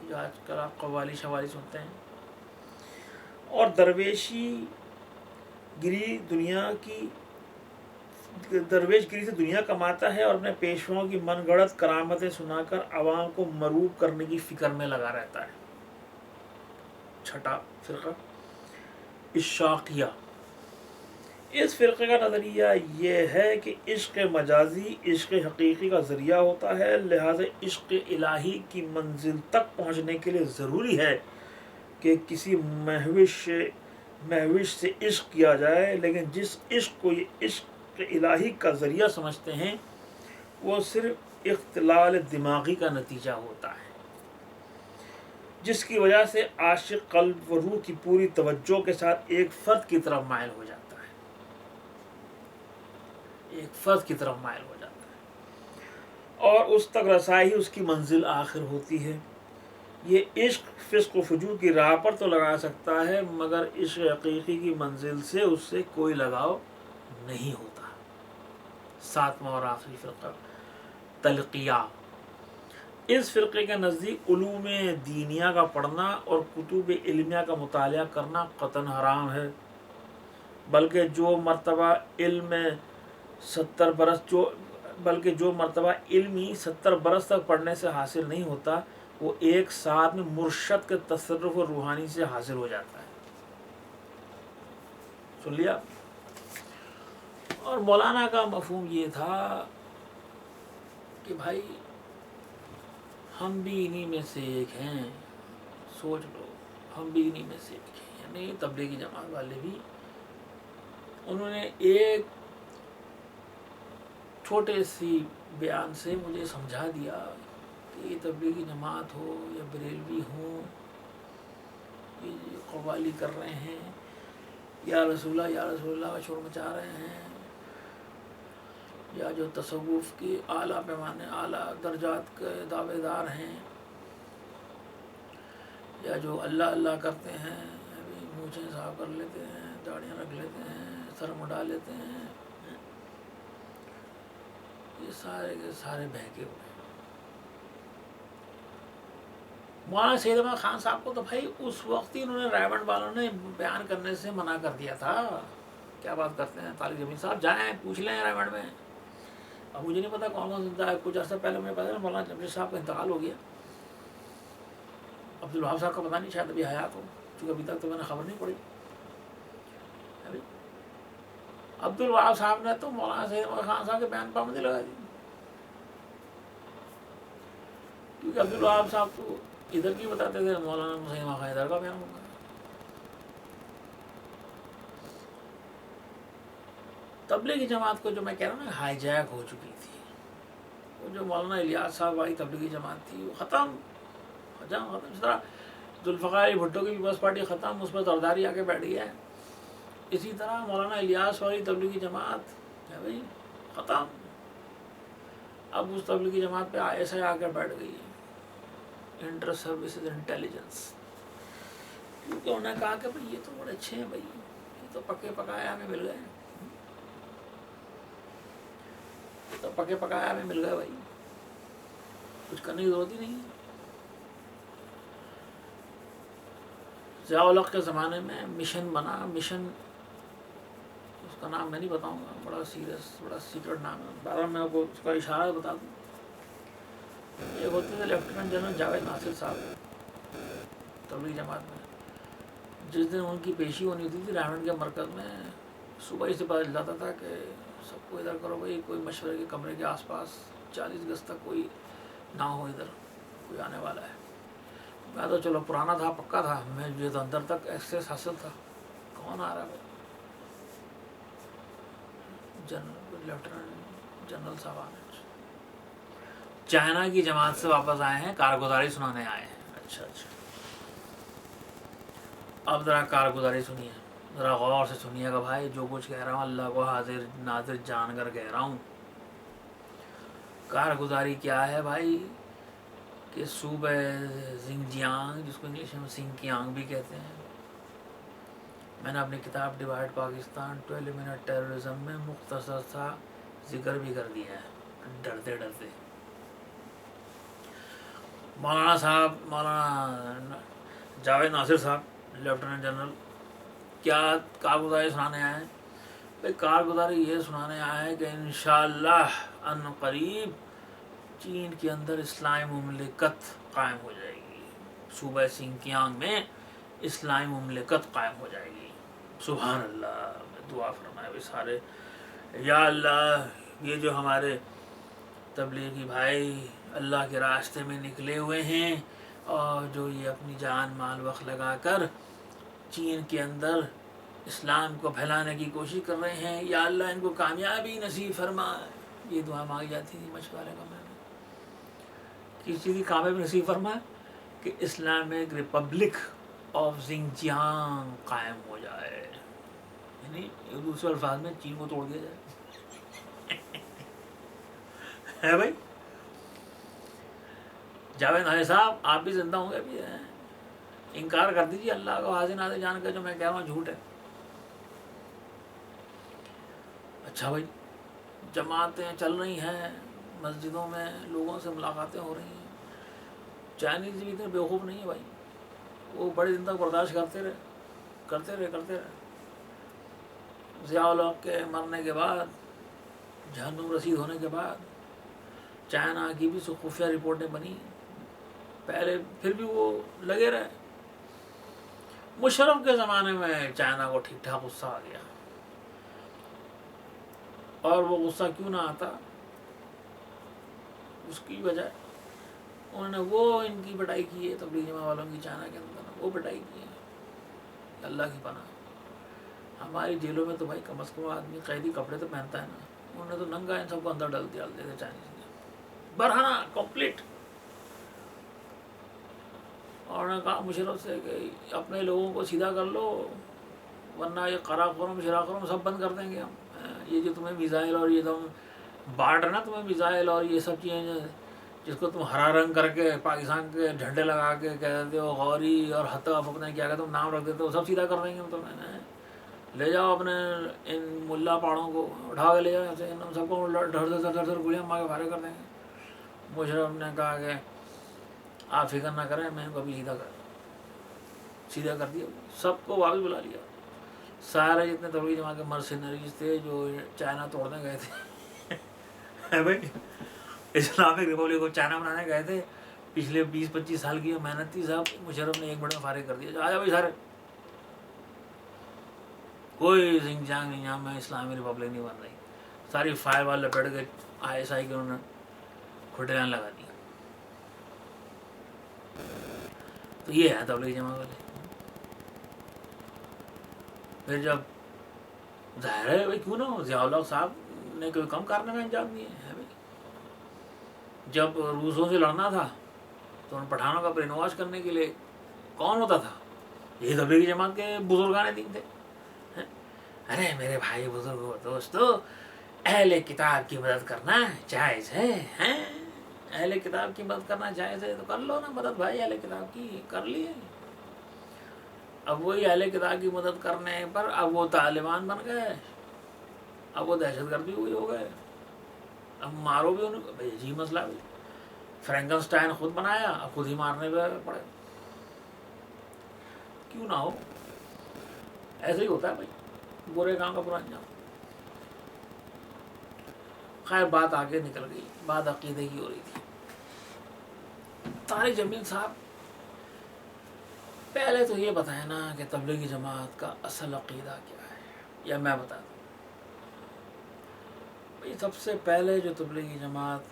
جو آج کل آپ قوالی شوالی سنتے ہیں. اور درویش گری سے دنیا کماتا ہے، اور اپنے پیشواؤں کی من گڑت کرامتیں سنا کر عوام کو مروب کرنے کی فکر میں لگا رہتا ہے. چھٹا فرقہ اشاقیہ. اس فرقے کا نظریہ یہ ہے کہ عشق مجازی عشق حقیقی کا ذریعہ ہوتا ہے. لہذا عشق الہی کی منزل تک پہنچنے کے لیے ضروری ہے کہ کسی مہوش سے عشق کیا جائے، لیکن جس عشق کو یہ عشق الہی کا ذریعہ سمجھتے ہیں وہ صرف اختلال دماغی کا نتیجہ ہوتا ہے، جس کی وجہ سے عاشق قلب و روح کی پوری توجہ کے ساتھ ایک فرد کی طرف مائل ہو جاتا ہے. اور اس تک رسائی اس کی منزل آخر ہوتی ہے. یہ عشق فسق و فجور کی راہ پر تو لگا سکتا ہے، مگر عشق حقیقی کی منزل سے اس سے کوئی لگاؤ نہیں ہوتا. ساتواں اور آخری فرقہ تلقیہ. اس فرقے کے نزدیک علوم دینیہ کا پڑھنا اور کتب علمیہ کا مطالعہ کرنا قطعاً حرام ہے، بلکہ جو مرتبہ علمی 70 برس تک پڑھنے سے حاصل نہیں ہوتا، وہ ایک ساتھ میں مرشد کے تصرف و روحانی سے حاصل ہو جاتا ہے. سن لیا. اور مولانا کا مفہوم یہ تھا کہ بھائی ہم بھی انہی میں سے ایک ہیں. سوچ لو، ہم بھی انہی میں سے ایک ہیں. یعنی تبلیغی جماعت والے بھی انہوں نے ایک چھوٹے سی بیان سے مجھے سمجھا دیا کہ یہ تبلیغی جماعت ہو یا بریلوی ہوں، یہ قوالی کر رہے ہیں، یا رسول اللہ کا شور مچا رہے ہیں، یا جو تصوف کی اعلیٰ پیمانے اعلیٰ درجات کے دعوے دار ہیں، یا جو اللہ اللہ کرتے ہیں ابھی مونچھیں صاف کر لیتے ہیں، داڑیاں رکھ لیتے ہیں، سر مڈا لیتے ہیں، یہ سارے کے سارے بہکے ہوئے. مولانا سید احمد خان صاحب کو تو بھائی اس وقت ہی انہوں نے رائے والوں نے بیان کرنے سے منع کر دیا تھا. کیا بات کرتے ہیں طارق جمیل صاحب، جائیں پوچھ لیں رائے میں. اب مجھے نہیں پتا کون کون زندہ ہے. کچھ عرصہ پہلے مجھے پتا مولانا جمشید صاحب کا انتقال ہو گیا. عبدالوہاب صاحب کا پتہ نہیں، شاید ابھی حیات ہو، چونکہ ابھی تک تو میں نے خبر نہیں پڑی. عبدالوہاب صاحب نے تو مولانا سید احمد خان صاحب کے بیان پابندی لگا دی، کیونکہ عبدالوہاب صاحب تو ادھر کی بتاتے تھے، مولانا سید احمد خان ادھر کا بیان ہوگا. تبلیغی جماعت کو جو میں کہہ رہا ہوں نا ہائی جیک ہو چکی تھی. وہ جو مولانا الیاس صاحب والی تبلیغی جماعت تھی وہ ختم. جس طرح ذوالفقار علی بھٹو کی پیپلز پارٹی ختم، اس پر زرداری آ کے بیٹھ گیا ہے، اسی طرح مولانا الیاس والی تبلیغی جماعت ہے بھائی ختم. اب اس تبلیغی جماعت پہ ایسا آ کے بیٹھ گئی ہے انٹر سروسز انٹیلیجنس، کیونکہ انہوں نے کہا کہ بھائی یہ تو بڑے اچھے ہیں بھائی، یہ تو پکے پکائے ہمیں مل گئے، یہ تو پکے پکائے ہمیں مل گئے بھائی، کچھ کرنے کی ضرورت ہی نہیں ہے. ضیاء الحق کے زمانے میں مشن بنا، مشن اس کا نام میں نہیں بتاؤں گا، بڑا سیریس بڑا سیکرٹ نام ہے، بارہ میں آپ کو اس کا اشارہ بتا دوں. یہ ہوتے تھے لیفٹیننٹ جنرل جاوید ناصر صاحب تبلیغی جماعت میں. جس دن ان کی پیشی ہونی ہوتی تھی رائے کے مرکز میں، صبح ہی سے پتہ چل جاتا تھا کہ سب کو ادھر کرو بھائی، کوئی مشورے کے کمرے کے آس پاس 40 گز تک کوئی نہ ہو، ادھر کوئی آنے والا ہے. میں تو چلو پرانا تھا، پکا تھا، میں جو تو اندر تک ایکسیس حاصل تھا، کون آ رہا ہے جنرل لیفٹیننٹ جنرل صاحب چائنا کی جماعت سے واپس آئے ہیں، کارگزاری سنانے آئے ہیں. اچھا اچھا، اب ذرا کارگزاری سنیے، ذرا غور سے سنیے گا بھائی. جو کچھ کہہ رہا ہوں اللہ کو حاضر ناظر جان کر کہہ رہا ہوں. کارگزاری کیا ہے بھائی کہ صوبہ زنجیانگ، جس کو انگلش میں سنکیانگ بھی کہتے ہیں، میں نے اپنی کتاب ڈیوائڈ پاکستان 12 منٹ ٹیررزم میں مختصر سا ذکر بھی کر دیا ہے ڈرتے ڈرتے. مولانا صاحب، مولانا جاوید ناصر صاحب لیفٹیننٹ جنرل کیا کارگزاری سنانے آئے ہیں؟ بھائی کارگزاری یہ سنانے آئے ہیں کہ انشاءاللہ ان قریب چین کے اندر اسلامی مملکت قائم ہو جائے گی، صوبہ سنکیانگ میں اسلامی مملکت قائم ہو جائے گی. سبحان اللہ. دعا فرمائے بھی سارے، یا اللہ یہ جو ہمارے تبلیغی بھائی اللہ کے راستے میں نکلے ہوئے ہیں اور جو یہ اپنی جان مال وقت لگا کر چین کے اندر اسلام کو پھیلانے کی کوشش کر رہے ہیں، یا اللہ ان کو کامیابی نصیب فرما. یہ دعا مانگی جاتی تھی مشورے کا. میں کس چیز کی کامیابی نصیب فرما کہ اسلامک ریپبلک آف زنجیانگ قائم ہو جائے، یعنی دوسرے الفاظ میں چین کو توڑ دیا جائے. ہے بھائی جاوید ناصر صاحب آپ بھی زندہ ہوں گے، بھی انکار کر دیجیے اللہ کو حاضر ناظر جان کر جو میں کہہ رہا ہوں جھوٹ ہے. اچھا بھائی، جماعتیں چل رہی ہیں، مسجدوں میں لوگوں سے ملاقاتیں ہو رہی ہیں. چائنیز بھی اتنے بیوقوف نہیں ہے بھائی، وہ بڑے دن تک برداشت کرتے رہے. ضیاء الحق کے مرنے کے بعد، جہنم رسید ہونے کے بعد چائنا کی بھی خفیہ رپورٹیں بنی، پہلے پھر بھی وہ لگے رہے. مشرف کے زمانے میں چائنا کو ٹھیک ٹھاک غصہ آ گیا، اور وہ غصہ کیوں نہ آتا، اس کی وجہ انہوں نے وہ ان کی پٹائی کی ہے تبلیغی جماعت والوں کی چائنا کے اندر، وہ پٹائی کی ہے. اللہ کی پناہ. ہماری جیلوں میں تو بھائی کم از کم آدمی قیدی کپڑے تو پہنتا ہے نا، انہوں نے تو ننگا ان سب کو اندر ڈال دیتے تھے چائنیز نے، برہنہ کمپلیٹ. اور انہوں نے کہا مشرف سے کہ اپنے لوگوں کو سیدھا کر لو ورنہ یہ قراقرم شراقرم سب بند کر دیں گے ہم. یہ جو تمہیں میزائل اور یہ تم بانٹ رہے نا، تمہیں میزائل اور یہ سب چیزیں جس کو تم ہرا رنگ کر کے پاکستان کے جھنڈے لگا کے کہہ دیتے ہو غوری اور حتف اپنے کیا کہتے ہو نام رکھ دیتے ہو، سب سیدھا کر دیں گے تو میں نے لے جاؤ اپنے ان ملا پاڑوں کو اٹھا کے لے جاؤ ایسے ان سب کو ڈھر گولیاں مار کے فارغ کر دیں گے۔ مشرف نے کہا کہ آپ فکر نہ کریں، میں ان کو ابھی سیدھا کر دیا، سب کو واپس بلا لیا۔ سارے جتنے تبلیغی جماعت کے مرسنریز تھے جو چائنا توڑنے گئے تھے بھائی، اسلامک ریپبلک کو چائنا بنانے گئے تھے، پچھلے 20-25 سال کی محنت تھی، صاحب مشرف نے 1 منٹ میں فارغ کر دیا۔ آ جاؤ بھائی سارے، کوئی زنجانگ نہیں میں اسلامی ریپبلک نہیں بن رہی، ساری فائر وال لپیٹ کے ISI کے انہوں نے کھٹیاں لگا دی۔ تو یہ ہے تبلیغی جماعت والے۔ پھر جب ظاہر ہے بھائی کیوں نہ ہو، ضیاء الحق صاحب نے کوئی کم کارنامے انجام دیے ہیں بھائی۔ جب روسوں سے لڑنا تھا تو ان پٹھانوں کا برین واش کرنے کے لیے کون ہوتا تھا؟ یہی تبلیغی جماعت کے بزرگان دین تھے۔ ارے میرے بھائی بزرگوں دوستو، اہل کتاب کی مدد کرنا جائز ہے، اہل کتاب کی مدد کرنا جائز ہے تو کر لو نا مدد بھائی، اہل کتاب کی کر لیے۔ اب وہی اہل کتاب کی مدد کرنے پر اب وہ طالبان بن گئے، اب وہ دہشت گردی ہوئی ہو گئے، اب مارو بھی انہیں، بھائی عجیب مسئلہ بھی۔ فرینکلسٹائن خود بنایا، اب خود ہی مارنے پہ پڑے۔ کیوں نہ ہو، ایسے ہی ہوتا ہے بھائی، برے کام کا برا انجام۔ خیر بات آگے نکل گئی، بات عقیدے کی ہو رہی تھی۔ طارق جمیل صاحب، پہلے تو یہ بتائیں نا کہ تبلیغی جماعت کا اصل عقیدہ کیا ہے، یا میں بتا دوں؟ بھائی سب سے پہلے جو تبلیغی جماعت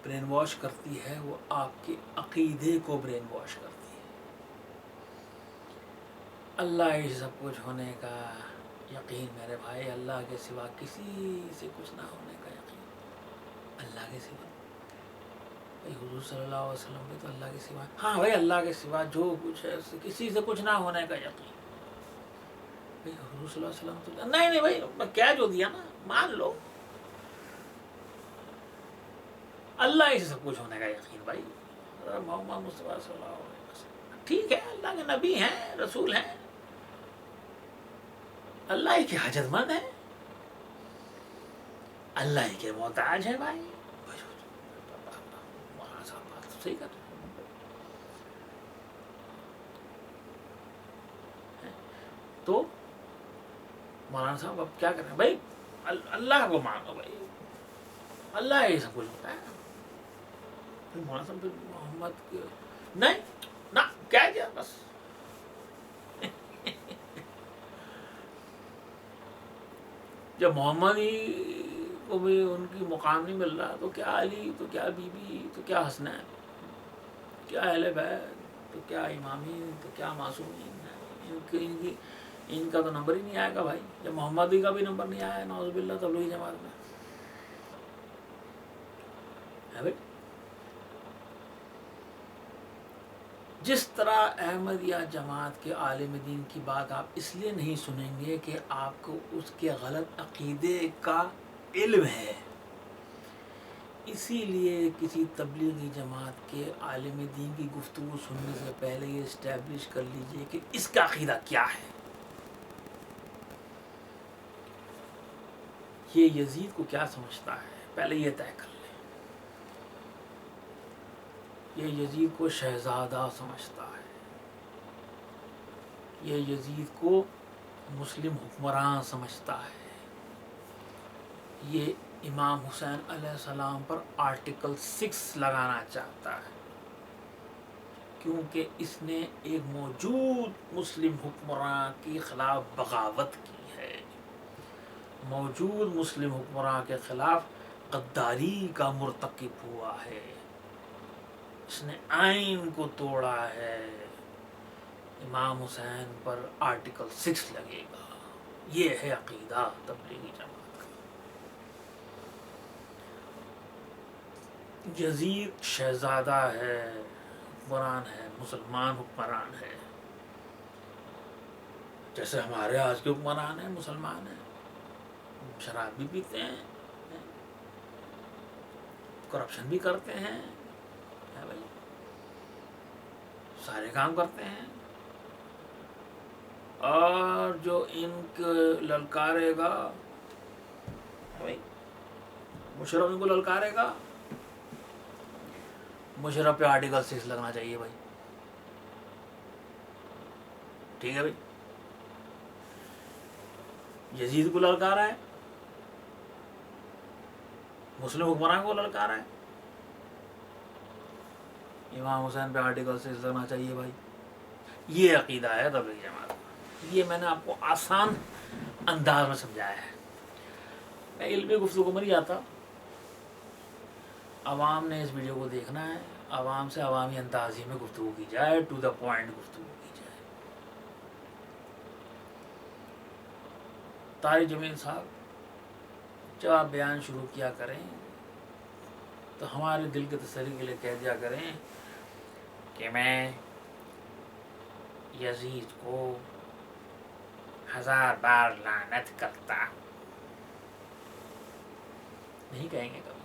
برین واش کرتی ہے وہ آپ کے عقیدے کو برین واش کرتی ہے۔ اللہ ہی سب کچھ ہونے کا یقین میرے بھائی، اللہ کے سوا کسی سے کچھ نہ ہونے کا یقین، اللہ کے سوا بھائی حضور صلی اللہ علیہ وسلم بھی تو اللہ کے سوا، ہاں بھائی اللہ کے سوا جو کچھ ہے کسی سے کچھ نہ ہونے کا یقین۔ بھائی حضور صلی اللہ علیہ وسلم تو نہیں بھائی کیا جو دیا نا مان لو، اللہ ہی سے سب کچھ ہونے کا یقین بھائی۔ محمد مصطفیٰ صلی اللہ علیہ وسلم ٹھیک ہے، اللہ کے نبی ہیں، رسول ہیں، اللہ ہی کے حاجت مند ہیں، اللہ ہی کے محتاج ہیں بھائی۔ مولانا صاحب بات صحیح کر رہے ہیں۔ تو مولانا صاحب اب کیا کریں بھائی، اللہ کو مانو بھائی، اللہ ہی سب کچھ ہوتا ہے۔ مولانا صاحب محمد نہیں نہ کیا بس جب محمد ہی کو بھی ان کی مقام نہیں مل رہا تو کیا علی، تو کیا بی بی، تو کیا حسنین، کیا اہل بیت، تو کیا امامین، تو کیا معصومین، ان کا تو نمبر ہی نہیں آئے گا بھائی۔ جب محمدی کا بھی نمبر نہیں آیا نعوذ باللہ تبلیغی جماعت میں ہے بھائی۔ جس طرح احمدیہ جماعت کے عالم دین کی بات آپ اس لیے نہیں سنیں گے کہ آپ کو اس کے غلط عقیدے کا علم ہے، اسی لیے کسی تبلیغی جماعت کے عالم دین کی گفتگو سننے سے پہلے یہ اسٹیبلش کر لیجئے کہ اس کا عقیدہ کیا ہے۔ یہ یزید کو کیا سمجھتا ہے پہلے یہ طے کر لیں۔ یہ یزید کو شہزادہ سمجھتا ہے، یہ یزید کو مسلم حکمران سمجھتا ہے، یہ امام حسین علیہ السلام پر آرٹیکل 6 لگانا چاہتا ہے، کیونکہ اس نے ایک موجود مسلم حکمران کے خلاف بغاوت کی ہے، موجود مسلم حکمران کے خلاف غداری کا مرتکب ہوا ہے، اس نے آئین کو توڑا ہے، امام حسین پر آرٹیکل 6 لگے گا۔ یہ ہے عقیدہ تبلیغی جماعت کا۔ یزید شہزادہ ہے، حکمران ہے، مسلمان حکمران ہے، جیسے ہمارے آج کے حکمران ہیں، مسلمان ہیں، شراب بھی پیتے ہیں، کرپشن بھی کرتے ہیں بھائی، سارے کام کرتے ہیں، اور جو ان کو للکارے گا بھائی، مشرف ان کو للکارے گا، مشرف پہ آرٹیکل 6 لگنا چاہیے بھائی، ٹھیک ہے بھائی. یزید کو للکارا ہے، مسلم حکمران کو للکارا ہے، امام حسین پہ آرٹیکل 6 لگنا چاہیے بھائی. یہ عقیدہ ہے تبلیغی جماعت کا. یہ میں نے آپ کو آسان انداز میں سمجھایا ہے. میں علمی گفتگو میں نہیں آتا، عوام نے اس ویڈیو کو دیکھنا ہے، عوام سے عوامی انداز ہی میں گفتگو کی جائے، ٹو دا پوائنٹ گفتگو کی جائے. طارق جمیل صاحب، جب آپ بیان شروع کیا کریں تو ہمارے دل کے تسلی کے لیے کہہ دیا کریں کہ میں یزید کو 1000 بار لعنت کرتا. نہیں کہیں گے کبھی.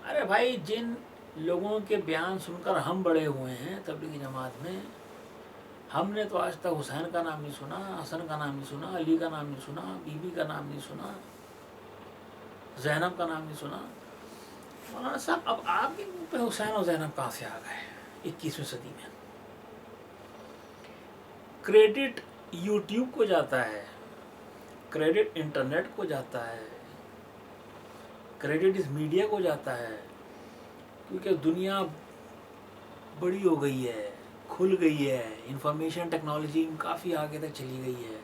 ارے بھائی، جن لوگوں کے بیان سن کر ہم بڑے ہوئے ہیں تبلیغی جماعت میں، ہم نے تو آج تک حسین کا نام نہیں سنا، حسن کا نام نہیں سنا، علی کا نام نہیں سنا، بی بی کا نام نہیں سنا، زینب کا نام نہیں سنا. مولانا صاحب، اب آپ کے منہ پہ حسین اور زینب کہاں سے آ گئے 21ویں صدی میں؟ کریڈٹ یوٹیوب کو جاتا ہے، کریڈٹ انٹرنیٹ کو جاتا ہے، کریڈٹ اس میڈیا کو جاتا ہے، کیونکہ دنیا بڑی ہو گئی ہے، کھل گئی ہے، انفارمیشن ٹیکنالوجی کافی آگے تک چلی گئی ہے،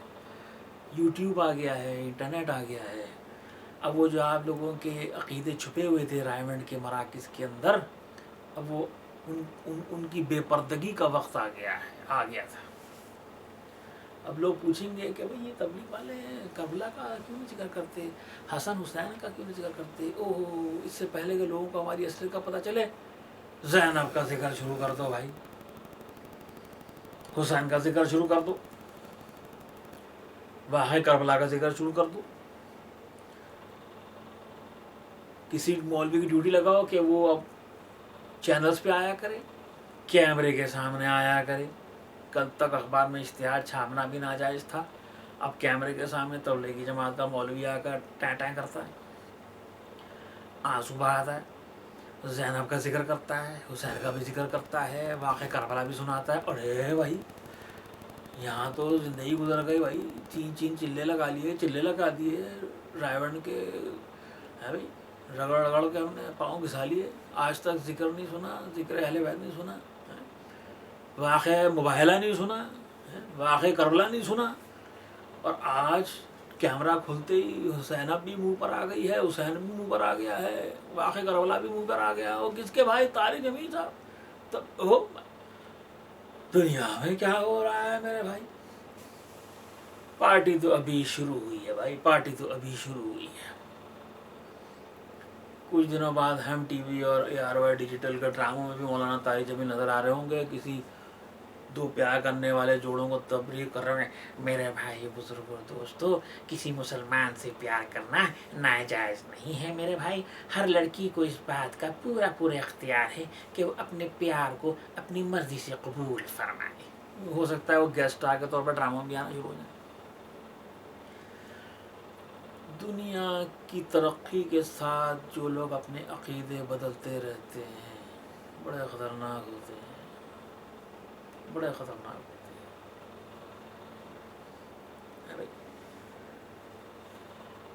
یوٹیوب آ گیا ہے، انٹرنیٹ آ گیا ہے. اب وہ جو آپ لوگوں کے عقیدے چھپے ہوئے تھے رائمنڈ کے مراکز کے اندر، اب وہ ان کی بے پردگی کا وقت آ گیا تھا. اب لوگ پوچھیں گے کہ بھئی یہ تبلیغ والے کربلا کا کیوں نہیں ذکر کرتے، حسن حسین کا کیوں نہیں ذکر کرتے؟ اوہ، اس سے پہلے کہ لوگوں کو ہماری اصلیت کا پتہ چلے، زینب کا ذکر شروع کر دو بھائی، حسین کا ذکر شروع کر دو، واقعہ کربلا کا ذکر شروع کر دو. کسی مولوی کی ڈیوٹی لگاؤ کہ وہ اب چینلز پہ آیا کرے، کیمرے کے سامنے آیا کرے. کل تک اخبار میں اشتہار چھاپنا بھی ناجائز تھا، اب کیمرے کے سامنے تبلیغی جماعت کا مولوی آ کر ٹیں ٹیں کرتا ہے، آنسو بہاتا ہے، زینب کا ذکر کرتا ہے، حسین کا بھی ذکر کرتا ہے، واقعہ کربلا بھی سناتا ہے. ارے بھائی، یہاں تو زندگی گزر گئی بھائی، چین چلے لگا دیے رائیونڈ کے، ہے بھائی، رگڑ رگڑ کے ہم نے پاؤں گھسا لیے. آج تک ذکر نہیں سنا، ذکر اہل بیت نہیں سنا، واقعہ مباہلہ نہیں سنا، واقعہ کربلا نہیں سنا. اور آج کیمرہ کھلتے ہی حسینب بھی منہ پر آ گئی ہے، حسین بھی منہ پر آ گیا ہے، واقعہ کربلا بھی منہ پر آ گیا. اور کس کے بھائی؟ طارق جمیل صاحب. تو دنیا میں کیا ہو رہا ہے میرے بھائی؟ پارٹی تو ابھی شروع ہوئی ہے بھائی، پارٹی تو ابھی شروع ہوئی ہے. کچھ دنوں بعد ہم ٹی وی اور ARY ڈیجیٹل کے ڈراموں میں بھی مولانا طارق جمیل نظر آ رہے ہوں گے، کسی دو پیار کرنے والے جوڑوں کو تبلیغ کر رہے ہیں. میرے بھائی بزرگوں دوستو، کسی مسلمان سے پیار کرنا ناجائز نہیں ہے میرے بھائی. ہر لڑکی کو اس بات کا پورا اختیار ہے کہ وہ اپنے پیار کو اپنی مرضی سے قبول فرمائے. ہو سکتا ہے وہ گیسٹ اسٹار کے طور پر ڈراموں میں آنا شروع ہو جائیں. دنیا کی ترقی کے ساتھ جو لوگ اپنے عقیدے بدلتے رہتے ہیں بڑے خطرناک ہوتے ہیں، بڑے خطرناک ہوتے ہیں.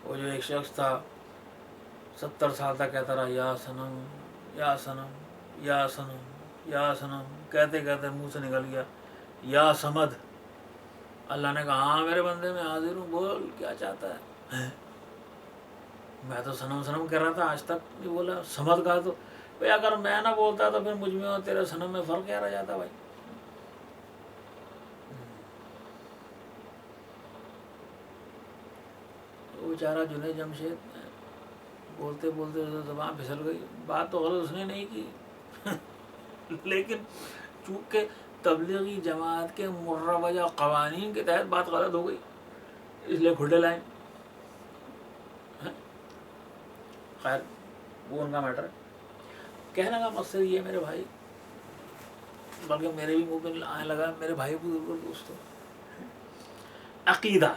وہ جو ایک شخص تھا 70 سال تک کہتا رہا یا صنم یا صنم یا صنم یا صنم، کہتے کہتے منہ سے نکل گیا یا صمد. اللہ نے کہا ہاں میرے بندے میں حاضر ہوں، بول کیا چاہتا ہے. میں تو صنم صنم کر رہا تھا، آج تک نہیں بولا. صمد کہا تو بھائی اگر میں نہ بولتا تو پھر مجھ میں اور تیرے صنم میں فرق کیا رہ جاتا بھائی. وہ بیچارہ جنید جمشید بولتے بولتے زبان پھسل گئی. بات تو غلط اس نے نہیں کی لیکن چونکہ تبلیغی جماعت کے مروجہ قوانین کے تحت بات غلط ہو گئی، اس لیے کھلے لائن. خیر، وہ ان کا میٹر ہے. کہنے کا مقصد یہ میرے بھائی، بلکہ میرے بھی منہ پہ آنے لگا، میرے بھائی بزرگوں دوستوں، عقیدہ،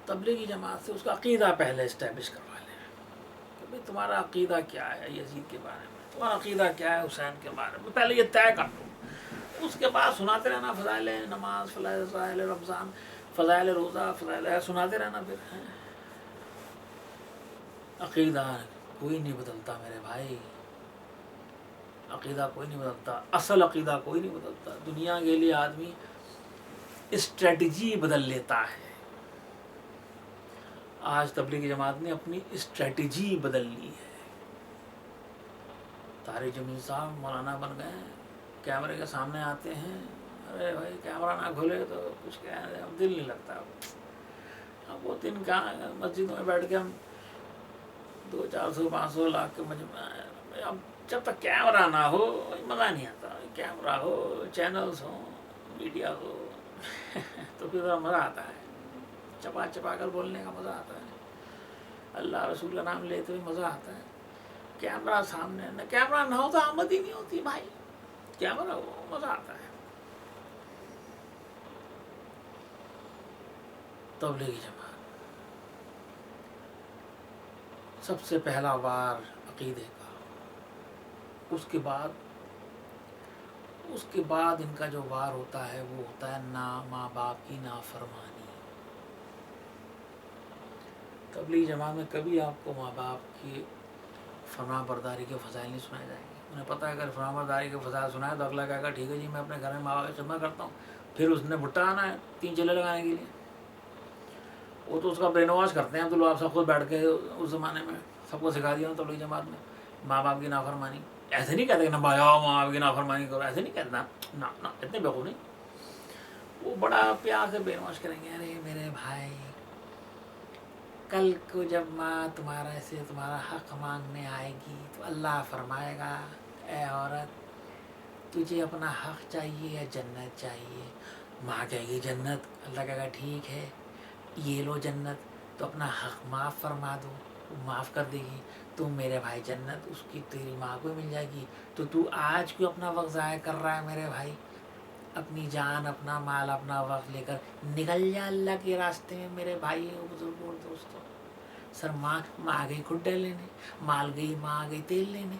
تبلیغی جماعت سے اس کا عقیدہ پہلے اسٹیبلش کروا لیں کہ بھائی تمہارا عقیدہ کیا ہے یزید کے بارے میں، تمہارا عقیدہ کیا ہے حسین کے بارے میں، پہلے یہ طے کر لو. اس کے بعد سناتے رہنا فضائل نماز، فضائل رمضان، فضائل روزہ، فضائل سناتے رہنا. پھر عقیدہ کوئی نہیں بدلتا میرے بھائی، عقیدہ کوئی نہیں بدلتا، اصل عقیدہ کوئی نہیں بدلتا. دنیا کے لیے آدمی اسٹریٹجی بدل لیتا ہے. آج تبلیغی جماعت نے اپنی اسٹریٹجی بدل لی ہے. طارق جمیل صاحب مولانا بن گئے ہیں، کیمرے کے سامنے آتے ہیں، ارے بھائی کیمرہ نہ کھولے تو کچھ کہنے اب دل نہیں لگتا. اب وہ دن کہاں مسجدوں میں بیٹھ کے ہم 200-400 500 لاکھ کے مجمع، اب جب تک کیمرہ نہ ہو مزہ نہیں آتا. کیمرہ ہو، چینلز ہوں، میڈیا ہو تو پھر مزہ آتا ہے. چپا چپا کر بولنے کا مزہ آتا ہے، اللہ رسول کا نام لیتے ہوئے مزہ آتا ہے. کیمرہ سامنے نہ، کیمرہ نہ ہو تو آمد ہی نہیں ہوتی بھائی. کیمرہ ہو مزہ آتا ہے. تبلیغی جماعت سب سے پہلا وار عقیدے کا، اس کے بعد ان کا جو وار ہوتا ہے وہ ہوتا ہے ماں باپ کی نافرمانی. تبلیغی جماعت میں کبھی آپ کو ماں باپ کی فرما برداری کے فضائل نہیں سنائے جائیں گے. انہیں پتہ ہے اگر فرما برداری کے فضائل سنائے تو اگلا کہے گا ٹھیک ہے جی میں اپنے گھر میں ماں باپ کی خدمت کرتا ہوں. پھر اس نے بھٹا آنا ہے 3 چلے لگانے کے لیے. وہ تو اس کا برین واش کرتے ہیں عبدالوہاب صاحب خود بیٹھ کے اس زمانے میں سب کو سکھا دیا تبلیغی جماعت میں ماں باپ کی نافرمانی. ایسے نہیں کہتے کہ نہ ماں باپ کی نافرمانی کرو، ایسے نہیں کہتے نا، اتنے بیوقوف نہیں. وہ بڑا پیار سے برین واش کریں گے، ارے میرے بھائی کل کو جب ماں تمہارا حق مانگنے آئے گی تو اللہ فرمائے گا اے عورت تجھے اپنا حق چاہیے یا جنت چاہیے؟ ماں کہے گی جنت. اللہ کہے گا ٹھیک ہے یہ لو جنت، تو اپنا حق معاف فرما دو، معاف کر دے گی. تو میرے بھائی جنت اس کی تیری ماں کو مل جائے گی. تو آج کیوں اپنا وقت ضائع کر رہا ہے میرے بھائی؟ اپنی جان، اپنا مال، اپنا وقت لے کر نکل جا اللہ کے راستے میں میرے بھائی بزرگوں اور دوستوں. سر ماں آ گئی کھڈے لینے، مال گئی ماں آ گئی تیل لینے.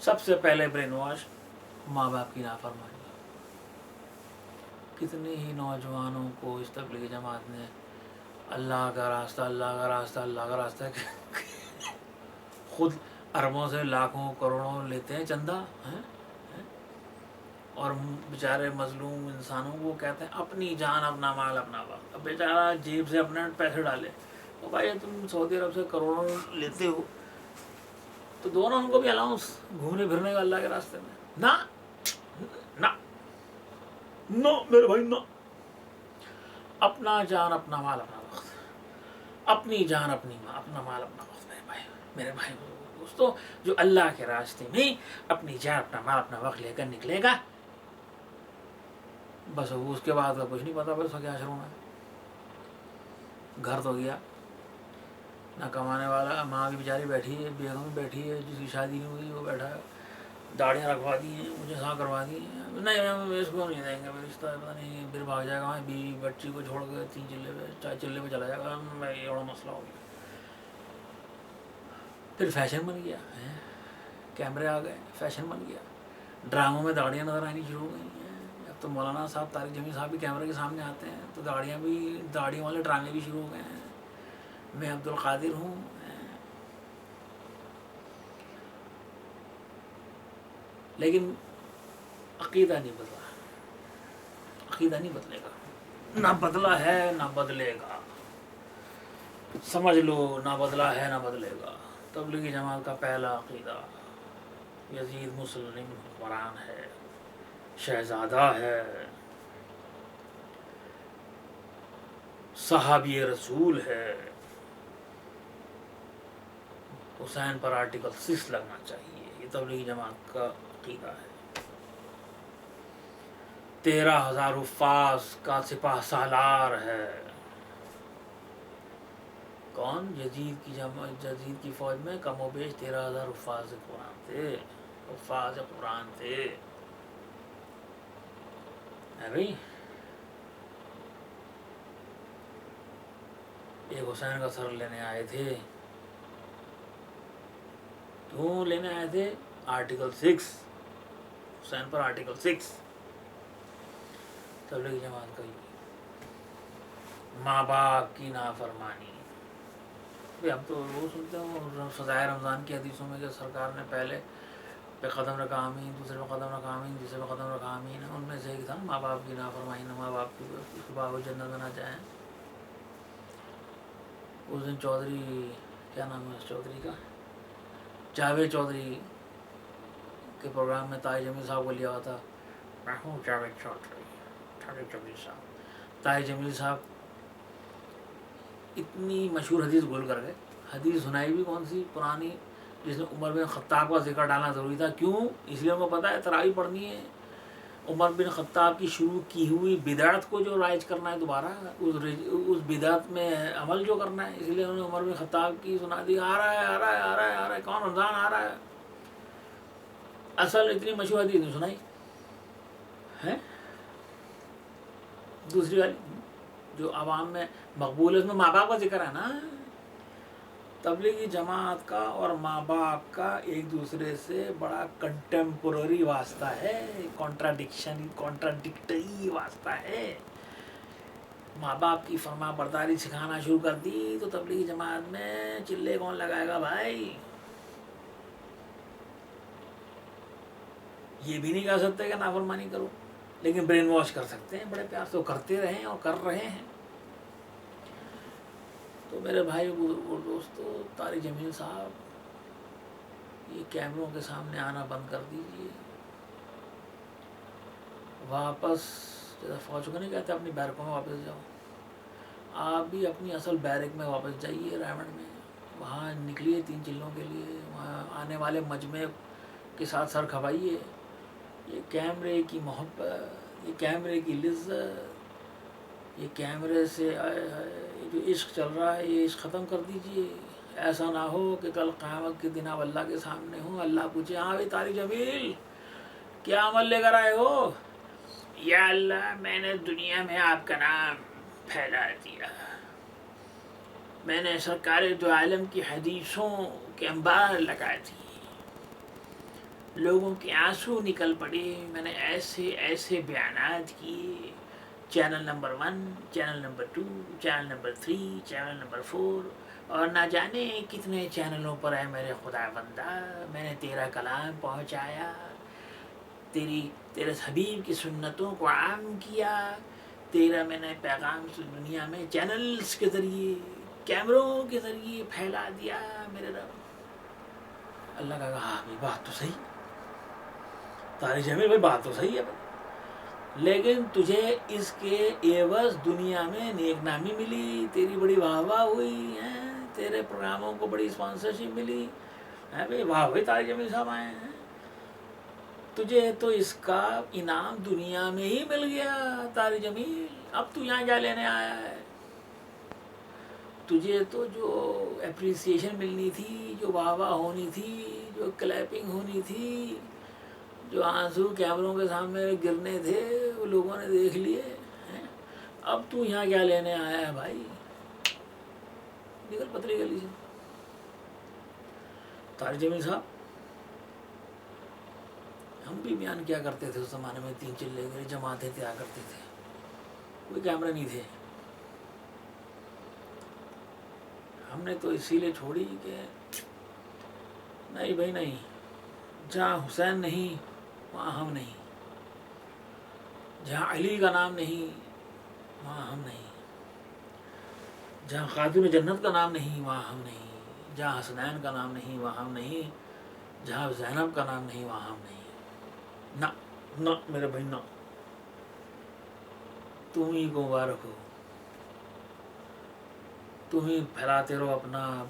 سب سے پہلے برین واش ماں باپ کی نافرمانی. کتنے ہی نوجوانوں کو اس تبلیغی جماعت نے اللہ کا راستہ، اللہ کا راستہ، اللہ کا راستہ خود اربوں سے لاکھوں کروڑوں لیتے ہیں چندہ، اور بیچارے مظلوم انسانوں کو کہتے ہیں اپنی جان، اپنا مال، اپنا وقت. اب بیچارہ جیب سے اپنے پیسے ڈالے. تو بھائی تم سعودی عرب سے کروڑوں لیتے ہو تو دونوں ان کو بھی الاؤنس گھومنے پھرنے کا اللہ کے راستے میں. نہ میرے بھائی نہ. اپنا جان، اپنا مال، اپنا وقت. اپنی جان، اپنی ماں، اپنا مال، اپنا وقت. میرے بھائی دوستوں، جو اللہ کے راستے میں اپنی جان، اپنا مال، اپنا وقت لے کر نکلے گا، بس اس کے بعد کا کچھ نہیں پتا بس کیا شروع ہے. گھر تو گیا، نہ کمانے والا، ماں بھی بیچاری بیٹھی ہے، بیگم بیٹھی ہے، جس کی شادی نہیں ہوئی وہ بیٹھا ہے، داڑیاں رکھوا دی ہیں، مجھے ساں کروا دی ہیں. نہیں اس کو نہیں دیں گے رشتہ، پتا نہیں پھر بھاگ جائے گا بیوی بچی کو چھوڑ کے 3 چلے پہ 4 چلے پہ چلا جائے گا. یہ بڑا مسئلہ ہو گیا. پھر فیشن بن گیا، کیمرے آ گئے، فیشن بن گیا. ڈراموں میں داڑیاں نظر آنی شروع ہو گئی ہیں. اب تو مولانا صاحب طارق جمیل صاحب بھی کیمرے کے سامنے آتے ہیں تو داڑیوں والے ڈرامے بھی شروع ہو گئے ہیں. میں عبد القادر ہوں. لیکن عقیدہ نہیں بدلا، عقیدہ نہیں بدلے گا. نہ بدلا ہے نہ بدلے گا. سمجھ لو، نہ بدلا ہے نہ بدلے گا. تبلیغی جماعت کا پہلا عقیدہ یزید مسلم حکمران ہے، شہزادہ ہے، صحابی رسول ہے، حسین پر آرٹیکل 6 لگنا چاہیے. یہ تبلیغی جماعت کا عقیدہ ہے. 13,000 حفاظ کا سپہ سالار ہے. کون؟ یزید کی فوج میں کم و بیش 13,000 حفاظ قرآن تھے، حفاظ قرآن تھے بھائی۔ ایک حسین کا سر لینے آئے تھے، کیوں لینے آئے تھے؟ آرٹیکل 6، حسین پر آرٹیکل 6 تبلیغی جماعت کا ماں باپ کی نافرمانی۔ ہم تو وہ سنتے ہیں فضائے رمضان کی حدیثوں میں کہ سرکار نے پہلے پہ قدم رکھا آمین، دوسرے پہ قدم رکھا آمین، تیسرے پہ قدم رکھا آمین، ان میں سے ایک تھا ماں باپ کی نافرمانی، ماں باپ کی اس کے بعد وہ جنت میں نہ جائیں۔ اس دن چودھری، کیا نام ہے اس چودھری کا، جاوید چودھری کے پروگرام میں طاہر جمیل صاحب کو لیا ہوا تھا، میں ہوں جاوید چودھری، طاہر جمیل صاحب اتنی مشہور حدیث بول کر گئے، حدیث سنائی بھی کون سی؟ پرانی، جس میں عمر بن خطاب کا ذکر ڈالنا ضروری تھا۔ کیوں؟ اس لیے ان کو پتہ ہے تراویح پڑھنی ہے، عمر بن خطاب کی شروع کی ہوئی بدعت کو جو رائج کرنا ہے دوبارہ، اس بدعت میں عمل جو کرنا ہے، اس لیے انہوں نے عمر بن خطاب کی سنا دی، آ رہا ہے آ رہا ہے آ رہا ہے آ رہا ہے، کون؟ رمضان آ رہا ہے۔ اصل اتنی مشہور حدیث نہیں سنائی ہے، دوسری والی جو عوام میں مقبول ہے، اس میں ماں باپ کا ذکر ہے نا۔ تبلیغی جماعت کا اور ماں باپ کا ایک دوسرے سے بڑا کنٹمپرری واسطہ ہے، کانٹراڈکٹری واسطہ ہے۔ ماں باپ کی فرما برداری سکھانا شروع کر دی تو تبلیغی جماعت میں چلے کون لگائے گا بھائی؟ یہ بھی نہیں کہہ سکتے کہ نافرمانی کرو، لیکن برین واش کر سکتے ہیں بڑے پیار سے، وہ کرتے رہے اور کر رہے ہیں۔ تو میرے بھائی اور دوستو، طارق جمیل صاحب یہ کیمروں کے سامنے آنا بند کر دیجئے، واپس جیسا فوج کو نہیں کہتے اپنی بیرکوں میں واپس جاؤ، آپ بھی اپنی اصل بیرک میں واپس جائیے، ریمنڈ میں، وہاں نکلیے 3 چلوں کے لیے، وہاں آنے والے مجمع کے ساتھ سر کھپائیے۔ یہ کیمرے کی محبت، یہ کیمرے کی لذت، یہ کیمرے سے یہ جو عشق چل رہا ہے، یہ عشق ختم کر دیجئے۔ ایسا نہ ہو کہ کل قیامت کے دن آپ اللہ کے سامنے ہوں، اللہ پوچھے، ہاں بھائی طارق جمیل کیا عمل لے کر آئے ہو؟ یا اللہ میں نے دنیا میں آپ کا نام پھیلا دیا، میں نے سرکار دو عالم کی حدیثوں کے انبار لگا دی، لوگوں کے آنسو نکل پڑے، میں نے ایسے ایسے بیانات کیے، channel number 1، channel number 2، channel number 3، channel number 4، اور نہ جانے کتنے چینلوں پر ہے میرے خدا بندہ، میں نے تیرا کلام پہنچایا، تیرے حبیب کی سنتوں کو عام کیا، تیرا میں نے پیغام دنیا میں چینلز کے ذریعے، کیمروں کے ذریعے پھیلا دیا میرے رب۔ اللہ کا کہا ہاں بات تو صحیح، طارق جمیل بھائی بات تو صحیح ہے، لیکن تجھے اس کے عوض دنیا میں نیک نامی ملی، تیری بڑی واہ واہ ہوئی ہے، تیرے پروگراموں کو بڑی اسپانسرشپ ملی ہے، بھائی واہ بھائی طارق جمیل صاحب آئے ہیں، تجھے تو اس کا انعام دنیا میں ہی مل گیا طارق جمیل، اب تو یہاں کیا لینے آیا ہے؟ تجھے تو جو اپریسیشن ملنی تھی، جو واہ واہ ہونی تھی، جو کلیپنگ ہونی تھی، جو آنسو کیمروں کے سامنے گرنے تھے، وہ لوگوں نے دیکھ لیے ہیں، اب تو یہاں کیا لینے آیا ہے بھائی؟ نکل پتلی گلی سے۔ طارق جمیل صاحب ہم بھی بیان کیا کرتے تھے اس زمانے میں، 3 چلے میری جماعتیں تیار کرتے تھے، کوئی کیمرہ نہیں تھے، ہم نے تو اسی لیے چھوڑی کہ نہیں بھائی نہیں، جہاں حسین نہیں وہاں ہم نہیں، جہاں علی کا نام نہیں وہاں ہم نہیں، جہاں خاتون جنت کا نام نہیں وہاں ہم نہیں، جہاں حسنین کا نام نہیں وہاں ہم نہیں، جہاں زینب کا نام نہیں وہاں ہم نہیں، نہ نہ میرے بھائی نہ، تم ہی کو مبارک ہو، تم ہی پھیلاتے رہو اپنا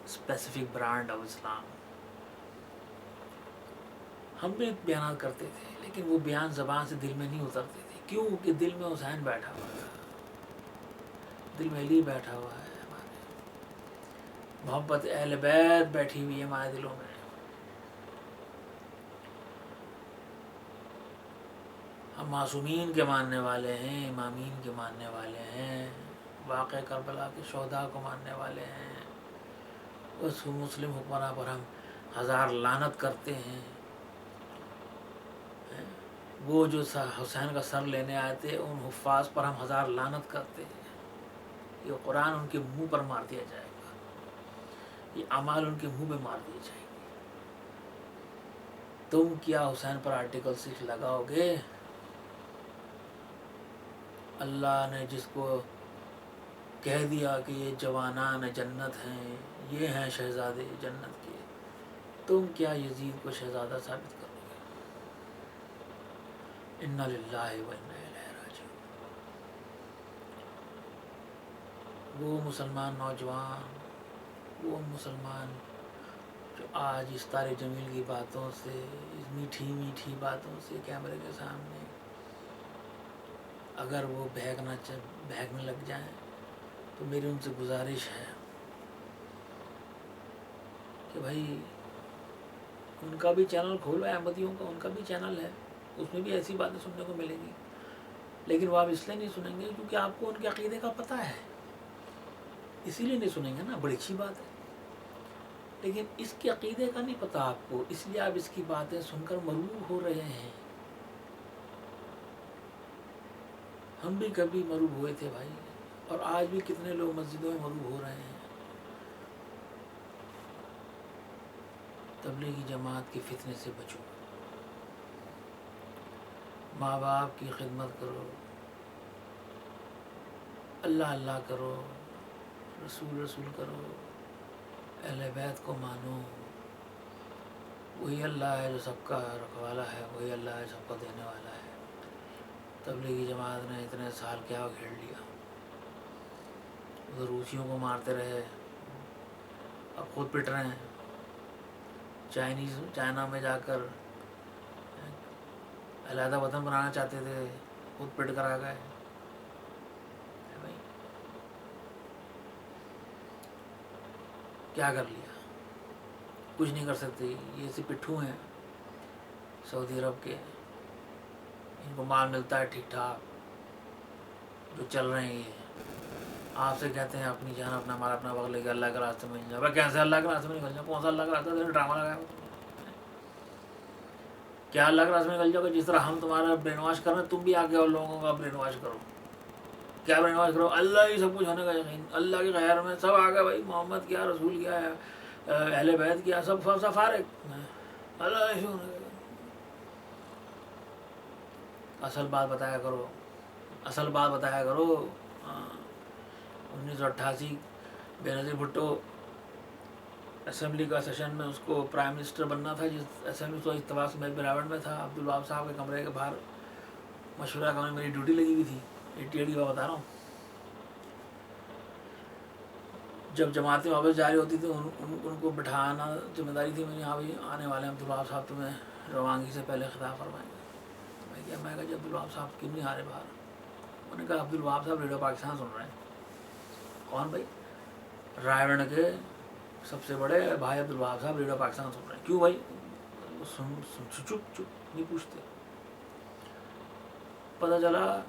اسپیسیفک برانڈ آف اسلام۔ ہم بھی بیانات کرتے تھے، لیکن وہ بیان زبان سے دل میں نہیں اترتے تھے، کیوں کہ دل میں حسین بیٹھا ہوا ہے، دل میں علی بیٹھا ہوا ہے ہمارے، محبت اہل بیت بیٹھی ہوئی ہے ہمارے دلوں میں. ہم معصومین کے ماننے والے ہیں, امامین کے ماننے والے ہیں, واقع کربلا کے شہداء کو ماننے والے ہیں. اس مسلم حکمراں پر ہم ہزار لعنت کرتے ہیں. وہ جو حسین کا سر لینے آئے تھے ان حفاظ پر ہم ہزار لعنت کرتے ہیں. یہ قرآن ان کے منہ پر مار دیا جائے گا, یہ اعمال ان کے منہ پہ مار دیے جائیں گے. تم کیا حسین پر آرٹیکل 6 لگاؤ گے؟ اللہ نے جس کو کہہ دیا کہ یہ جوانان جنت ہیں, یہ ہیں شہزادے جنت کے, تم کیا یزید کو شہزادہ ثابت کرو گے؟ انا للہ و انا الیہ راجعون. وہ مسلمان نوجوان, وہ مسلمان جو آج اس طارق جمیل کی باتوں سے, اس میٹھی میٹھی باتوں سے کیمرے کے سامنے اگر وہ بہکنے لگ جائیں تو میری ان سے گزارش ہے کہ بھائی ان کا بھی چینل کھولو, احمدیوں کا ان کا بھی چینل ہے, اس میں بھی ایسی باتیں سننے کو ملیں گی, لیکن وہ آپ اس لیے نہیں سنیں گے کیونکہ آپ کو ان کے عقیدے کا پتہ ہے, اسی لیے نہیں سنیں گے نا. بڑی اچھی بات ہے, لیکن اس کے عقیدے کا نہیں پتہ آپ کو, اس لیے آپ اس کی باتیں سن کر مروب ہو رہے ہیں. ہم بھی کبھی مروب ہوئے تھے بھائی, اور آج بھی کتنے لوگ مسجدوں میں مروب ہو رہے ہیں. تبلیغی جماعت کے فتنے سے بچو, ماں باپ کی خدمت کرو, اللہ اللہ کرو, رسول رسول کرو, اہل بیت کو مانو. وہی اللہ ہے جو سب کا رکھوالا ہے, وہی اللہ ہے سب کو دینے والا ہے. تبلیغی جماعت نے اتنے سال کیا گھیڑ لیا, ادھر روسیوں کو مارتے رہے, اب خود پٹ رہے ہیں. چائنا میں جا کر علیحدہ وطن بنانا چاہتے تھے, خود پٹ کر آ گئے. کیا کر لیا؟ کچھ نہیں کر سکتے. یہ ایسے پٹھو ہیں سعودی عرب کے, ان کو مال ملتا ہے ٹھیک ٹھاک, جو چل رہے ہیں. یہ آپ سے کہتے ہیں اپنی جان اپنا مال اپنا وقت لے کے اللہ کے راستے میں نکل جاؤ. کیسے اللہ کے راستے میں نکل جاؤ؟ کون سا اللہ کا راستہ ہے؟ ڈرامہ لگایا کیا اللہ کے راستے میں نکل جاؤ گے؟ جس طرح ہم تمہارا برین واش کر رہے ہیں, تم بھی آ کے اور لوگوں کا برین واش کرو. کیا برین واش کرو؟ اللہ ہی سب کچھ ہونے کا یقین, اللہ کے غیر میں سب آ گئے بھائی. محمد کیا, رسول کیا ہے, اہل بیت کیا, سب فارغ, اللہ ہی ہونے کا. اصل بات بتایا کرو, اصل بات بتایا کرو. 1988 بے نظیر بھٹو اسمبلی کا سیشن میں اس کو پرائم منسٹر بننا تھا, جس اسمبلی کو اتفاق میں براوٹ میں تھا. عبدالوہاب صاحب کے کمرے کے باہر مشورہ کرنے میری ڈیوٹی لگی ہوئی تھی. 88 کی بات بتا رہا ہوں. جب جماعتیں واپس جاری ہوتی تھی ان کو بٹھانا ذمہ داری تھی میری. یہاں بھی آنے والے ہیں عبدالوہاب صاحب, تمہیں روانگی سے پہلے خطاب فرمائیں گے. میں کہا جب عبدالوہاب صاحب کیوں نہیں آ رہے باہر؟ انہوں نے کہا عبدالوہاب صاحب ریڈیو پاکستان سن رہے ہیں. کون بھائی؟ رائے گڑھ کے سب سے بڑے بھائی عبدالوہاب صاحب ریڈیو پاکستان سن رہے ہیں. کیوں بھائی؟ چپ نہیں پوچھتے. پتہ چلا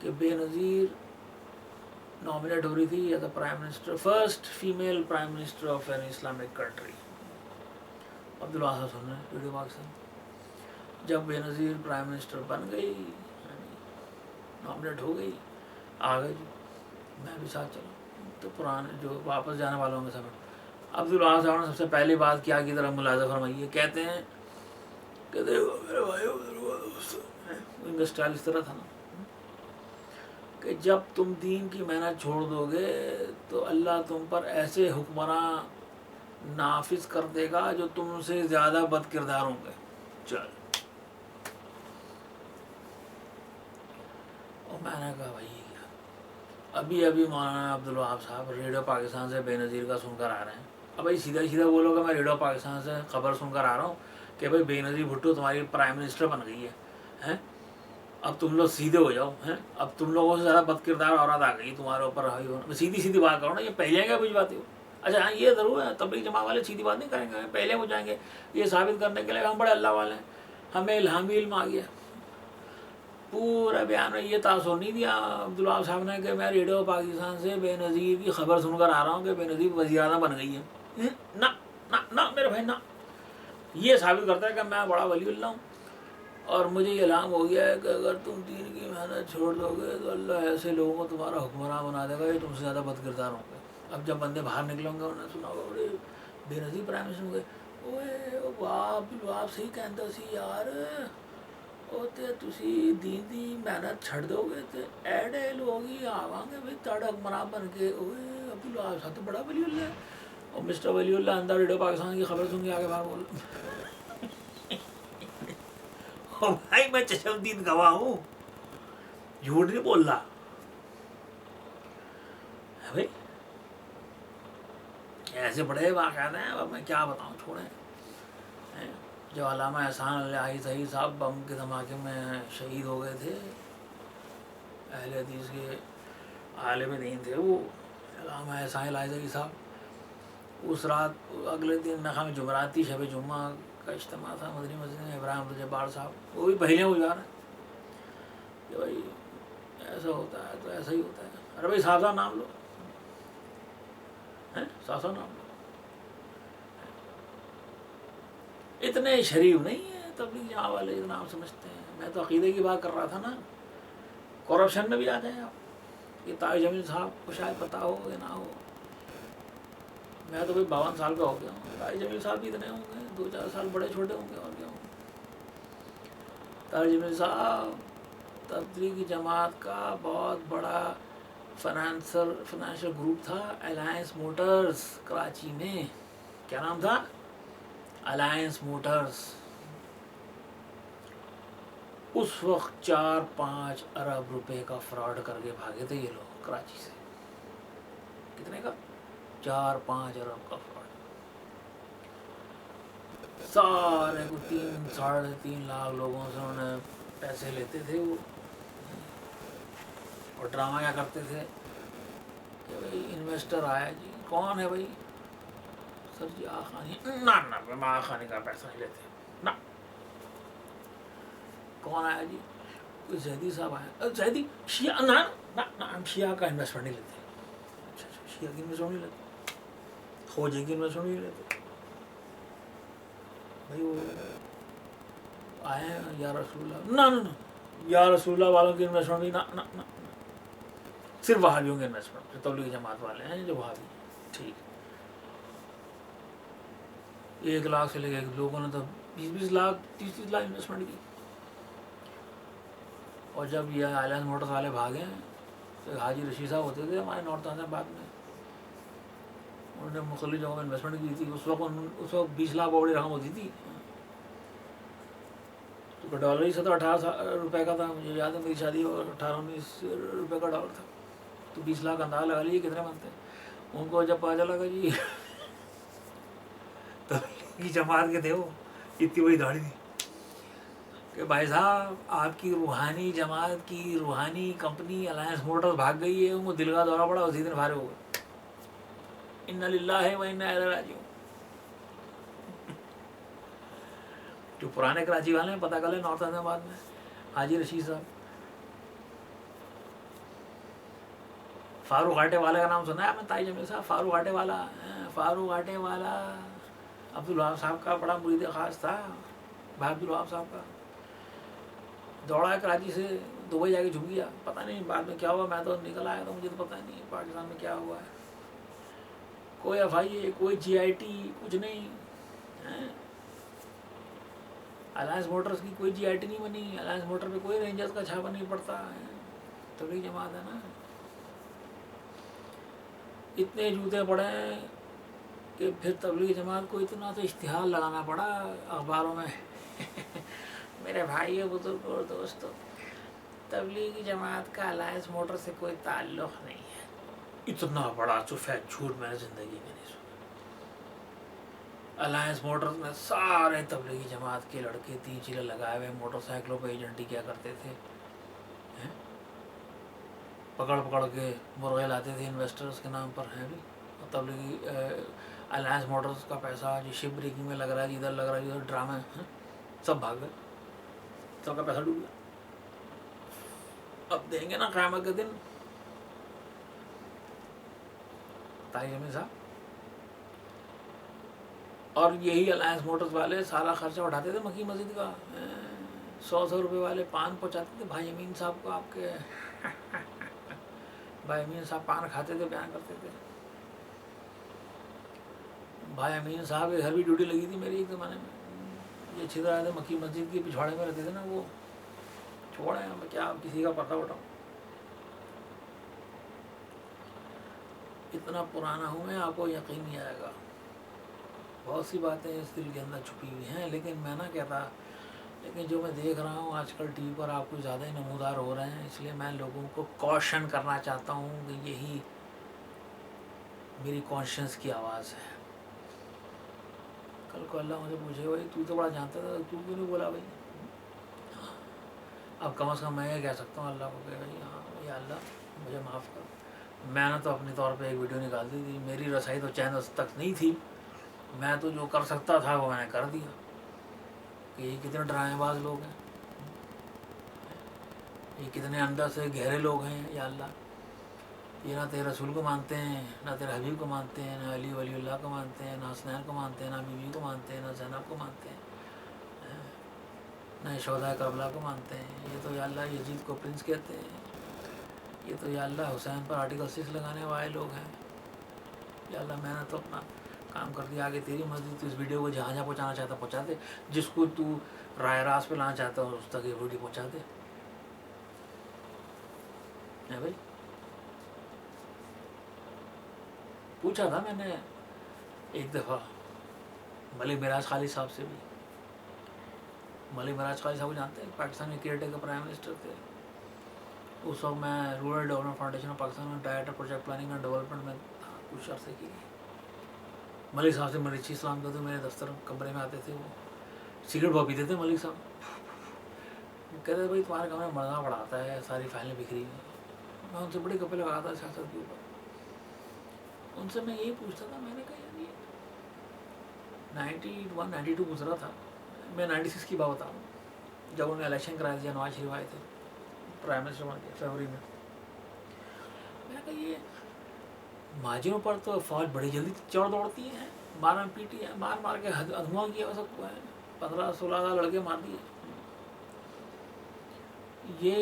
کہ بے نظیر نامنیٹ ہو رہی تھی as a prime minister, first female prime minister of an Islamic country. Abdul Wahab صاحب سن رہے ہیں ریڈیو پاکستان. جب بے نظیر پرائم منسٹر بن گئی, نامنیٹ ہو گئی, آ گئی, میں بھی ساتھ چلا. تو پرانے جو واپس جانے والوں میں سب عبدالوہاب صاحب نے سب سے پہلی بات کیا کی طرح ملاحظہ فرمائیے, کہتے ہیں کہ دیکھو میرے بھائی, ان کا اسٹائل اس طرح تھا نا کہ جب تم دین کی محنت چھوڑ دو گے تو اللہ تم پر ایسے حکمراں نافذ کر دے گا جو تم سے زیادہ بد کردار ہوں گے. چل, اور میں نے کہا بھائی ابھی مولانا عبدالوہاب صاحب ریڈیو پاکستان سے بے نظیر کا سن کر آ رہے ہیں. اب بھائی سیدھا بولو کہ میں ریڈیو پاکستان سے خبر سن کر آ رہا ہوں کہ بھائی بے نظیر بھٹو تمہاری پرائم منسٹر بن گئی ہے, اب تم لوگ سیدھے ہو جاؤ, اب تم لوگوں سے زیادہ بد کردار عورت آ گئی تمہارے اوپر. سیدھی بات کرو نا, یہ پہلے کیا کچھ باتیں ہو. اچھا ہاں یہ ضرور ہے، تبلیغ جماعت والے سیدھی بات نہیں کریں گے، پہلے وہ جائیں گے یہ ثابت کرنے کے لیے ہم بڑے اللہ والے ہیں، ہمیں الہامی علم آ گیا. پورا بیان میں یہ تاثر نہیں دیا عبدالوہاب صاحب نے کہ میں ریڈیو پاکستان سے بے نظیر کی خبر سن کر آ رہا ہوں کہ بے نظیر وزیر اعظم بن گئی ہے. نہ میرے بھائی نہ، یہ ثابت کرتا ہے کہ میں بڑا ولی اللہ ہوں اور مجھے یہ الہام ہو گیا ہے کہ اگر تم دین کی محنت چھوڑ دو گے تو اللہ ایسے لوگوں کو تمہارا حکمراں بنا دے گا یہ تم سے زیادہ بد کردار ہوں گے. اب جب بندے باہر نکلیں گے انہوں نے سنا ہوگا بڑے بے نظیر پرائم منسٹر ہوں گے، اوے عبدالوہاب صحیح کہندا سی یار، تے تسی دین دی محنت چھڑ دو گے تے ایڈے لوگ ہی آواں گے بھائی تاڑا حکمراں بن کے، اوے عبدالوہاب صاحب تو بڑا ولی اللہ ہے. اور مسٹر ولی اللہ اندر ریڈیو پاکستان کی خبر سن کے آگے باہر بول بھائی میں چشمدید گواہ ہوں، جھوٹ نہیں بول رہا بھائی. ایسے بڑے واقعات ہیں، اب میں کیا بتاؤں، چھوڑیں. جو علامہ احسان الہی صحیح صاحب بم کے دھماکے میں شہید ہو گئے تھے، اہل حدیث کے عالم دین تھے وہ علامہ احسان الہی صحیح صاحب. اس رات اگلے دن نخام جمعرات تھی، شب جمعہ کا اجتماع تھا مدنی مسجد میں. ابراہیم عبدالجبار صاحب وہ بھی پہلے ہو جا رہے ہیں کہ بھائی ایسا ہوتا ہے تو ایسا ہی ہوتا ہے. ارے بھائی صاحب نام لو، صاحب نام لو. اتنے شریف نہیں ہیں تبلیغ جماعت والے اتنا آپ سمجھتے ہیں. میں تو عقیدے کی بات کر رہا تھا نا، کرپشن میں بھی آ جائیں آپ. یہ طارق جمیل صاحب کو شاید پتا ہو یا نہ ہو، میں تو بھائی 52 سال کا ہو گیا ہوں. طارق جمیل صاحب بھی اتنے ہوں گے، 2-4 سال بڑے چھوٹے ہوں گے اور کیا ہوں. طارق جمیل صاحب تبلیغی جماعت کا بہت بڑا فائنینشل گروپ تھا، الائنس موٹرز کراچی میں. کیا نام تھا؟ Alliance Motors. اس وقت 4-5 ارب روپے کا فراڈ کر کے بھاگے تھے یہ لوگ کراچی سے. کتنے کا؟ 4-5 ارب کا فراڈ. سارے کو 3-3.5 لاکھ لوگوں سے انہوں نے پیسے لیتے تھے وہ. اور ڈرامہ کیا کرتے تھے کہ بھائی انویسٹر آیا جی، کون ہے بھائی؟ سر جی آخانی. نہ میں آخانی کا پیسہ نہیں لیتے. نہ کون آیا جی؟ کوئی زیدی صاحب آیا. زیدی شیعہ؟ نہ ہم شیعہ کا انویسٹمنٹ نہیں لیتے. اچھا شیعہ کی انویسٹمنٹ نہیں لیتے، خوجے کی انویسٹمنٹ نہیں لیتے. بھائی وہ آئے ہیں یا رسول اللہ، نہ یا رسول اللہ والوں کی انویسٹمنٹ بھی نہ صرف وہابیوں کے انویسٹمنٹ. جو تبلیغ جماعت والے ہیں جو وہابی، ٹھیک. 1 لاکھ سے لے کے لوگوں نے تو 20-20 لاکھ 30-30 لاکھ انویسٹمنٹ کی. اور جب یہ الائنس موٹرز والے بھاگے ہیں تو حاجی رشید صاحب ہوتے تھے ہمارے نارتھ آباد میں، انہوں نے مختلف جگہوں میں انویسٹمنٹ کی تھی. اس وقت 20 لاکھ بڑی رقم ہوتی تھی. تو ڈالر ہی 17-18 روپے کا تھا. مجھے یاد ہے میری شادی 18-19 روپے کا ڈالر تھا. تو 20 لاکھ اندازہ لگا لیجیے کتنے بنتے. ان کو جب پتا چلا کہ جی تبلیغی جماعت کے تھے وہ، اتنی بڑی داڑھی تھی کہ بھائی صاحب آپ کی روحانی جماعت کی روحانی کمپنی الائنس موٹرز بھاگ گئی ہے. ان کو دل کا دورہ پڑا، اسی دن فارغ ہو گئے. انا للہ و انا الیہ راجعون. جو پرانے کراچی والے ہیں پتہ کر لیں نارتھ آباد میں حاجی رشید صاحب. فاروق آٹے والا کا نام سنا ہے آپ نے؟ طارق جمیل صاحب فاروق آٹے والا. فاروق آٹے والا عبدالوہاب صاحب کا بڑا مرید خاص تھا. بھائی عبدالوہاب صاحب کا دوڑا ہے کراچی سے دبئی جا کے جھک گیا. پتہ نہیں بعد میں کیا ہوا، میں تو نکل آیا تو مجھے تو پتہ نہیں پاکستان میں کیا ہوا ہے. کوئی FIA کوئی GIT کچھ نہیں. الائنس موٹرز کی کوئی GIT نہیں بنی. الائنس موٹر پہ کوئی رینجرز کا چھاپا نہیں پڑتا ہے. تبلیغ جماعت ہے نا. اتنے جوتے پڑے ہیں کہ پھر تبلیغ جماعت کو اتنا تو اشتہار لگانا پڑا اخباروں میں. میرے بھائی بزرگ اور دوستوں، تبلیغی جماعت کا الائنس موٹر سے کوئی تعلق نہیں ہے. اتنا بڑا سفید جھوٹ میں نے زندگی میں نہیں سنا. الائنس موٹر میں سارے تبلیغی جماعت کے لڑکے 3 چیلے لگائے ہوئے موٹر سائیکلوں پہ ایجنٹی کیا کرتے تھے. پکڑ کے مرغے لاتے تھے انویسٹرز کے نام پر. ہیں بھی تبلیغی الائنس موٹرز کا پیسہ جو شپ بریکنگ میں لگ رہا ہے، ادھر لگ رہا ہے، ادھر ڈرامے سب بھاگ گئے، سب کا پیسہ ڈوب گیا. اب دیں گے نا قیامت کے دن طارق جمیل صاحب. اور یہی الائنس موٹرز والے سارا خرچہ اٹھاتے تھے مکی مسجد کا، 100 روپے والے پان پہنچاتے تھے بھائی امین صاحب کو. آپ کے بھائی امین صاحب پان کھاتے تھے، بیان کرتے تھے. بھائی امین صاحب کے گھر بھی ڈیوٹی لگی تھی میری ایک زمانے میں. یہ چھدر آئے تھے مکی مسجد کے پچھواڑے میں رہتے تھے نا، وہ چھوڑے ہیں کیا کسی کا پتہ اٹھاؤ. اتنا پرانا ہوں میں، آپ کو یقین نہیں آئے گا. بہت سی باتیں اس دل کے اندر چھپی ہوئی ہیں، لیکن میں نہ کہتا، لیکن جو میں دیکھ رہا ہوں آج کل ٹی وی پر آپ کو زیادہ ہی نمودار ہو رہے ہیں، اس لیے میں لوگوں کو کوشن کرنا چاہتا ہوں کہ یہی میری کانشنس کی آواز ہے. کل کو اللہ مجھے پوچھے بھائی تو بڑا جانتا تھا، تو کیوں نہیں بولا بھائی. اب کم از کم میں یہ کہہ سکتا ہوں اللہ کو کہ بھائی ہاں یا اللہ مجھے معاف کر. میں نے تو اپنے طور پہ ایک ویڈیو نکال دی تھی، میری رسائی تو چینل تک نہیں تھی، میں تو جو کر سکتا تھا وہ میں نے کر دیا. کہ یہ کتنے ڈرامے باز لوگ ہیں، یہ کتنے اندر سے گہرے لوگ ہیں یا اللہ. یہ نہ تیرے رسول کو مانتے ہیں، نہ تیرے حبیب کو مانتے ہیں، نہ علی ولی اللہ کو مانتے ہیں، نہ حسنین کو مانتے ہیں، نہ بیوی کو مانتے ہیں، نہ زینب کو مانتے ہیں، نہ شہداء کربلا کو مانتے ہیں. یہ تو یا اللہ یزید کو پرنس کہتے ہیں. یہ تو یا اللہ حسین پر آرٹیکل 6 لگانے والے لوگ ہیں. یا اللہ میں نے تو اپنا کام کر دیا، آگے تیری مرضی. تو اس ویڈیو کو جہاں جہاں پہنچانا چاہتا پہنچا دے، جس کو تو رائے راست پہ لانا چاہتا ہو اس تک یہ ویڈیو پہنچا دے. بھائی پوچھا تھا میں نے ایک دفعہ ملک معراج خالد صاحب سے بھی. ملک معراج خالد صاحب کو جانتے ہیں، پاکستان میں کیئر ٹیکر پرائم منسٹر تھے. اس وقت میں rural development foundation of Pakistan میں director project planning and development میں تھا کچھ عرصے کی. ملک صاحب سے میرے چیز سلام کرتے، میرے دفتر کمرے میں آتے تھے. وہ سگریٹ بہت پیتے تھے ملک صاحب. کہتے تھے بھائی تمہارے کمرے میں مرنا پڑا آتا ہے، ساری فائلیں بکھری ہیں. میں ان سے بڑے گپے لگاتا تھا سیاست کے اوپر. ان سے میں یہی پوچھتا تھا، میں نے کہا یار یہ 92 گزرا تھا، میں 96 کی بات بتا رہا ہوں، جب انہوں نے الیکشن کرا دیا، نواز شریف آئے تھے پرائم منسٹر بن کے فروری میں. میں نے کہا یہ مہاجروں پر تو فوج بڑی جلدی چوڑ دوڑتی ہے، مارا پیٹی ہے، مار کے ادھواں کیا سب کو ہے، 15-16 لڑکے مار دیے. یہ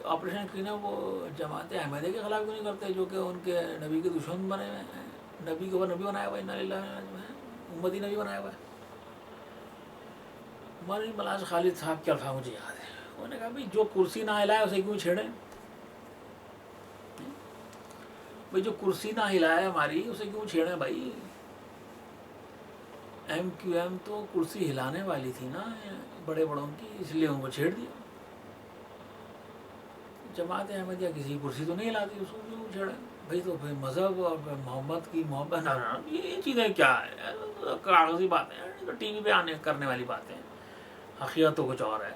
آپریشن کلین اپ وہ جماعت احمدیہ کے خلاف کیوں نہیں کرتے، جو کہ ان کے نبی کے دشمن بنے ہوئے ہیں، نبی کے اوپر نبی بنایا ہوا ہے، انا للہ و انا الیہ راجعون، امتی نبی بنایا ہوا ہے. ملک معراج خالد صاحب کے الفاظ مجھے یاد ہے، انہوں نے کہا بھائی جو کرسی نہ ہلائے اسے کیوں چھیڑیں. بھائی جو کرسی نہ ہلائے ہماری اسے کیوں چھیڑیں بھائی. ایم کیو ایم تو کرسی ہلانے والی تھی نا بڑے بڑوں کی، اس لیے ان کو چھیڑ دیا. جماعت احمدیہ کسی کرسی تو نہیں ہلاتی، اس کو کیوں چھیڑیں بھائی. تو پھر مذہب اور محمد کی محبت یہ چیزیں کیا ہے، کاغذی باتیں ہیں، تو ٹی وی پہ آنے کرنے والی باتیں ہیں. حقیقت تو کچھ اور ہے.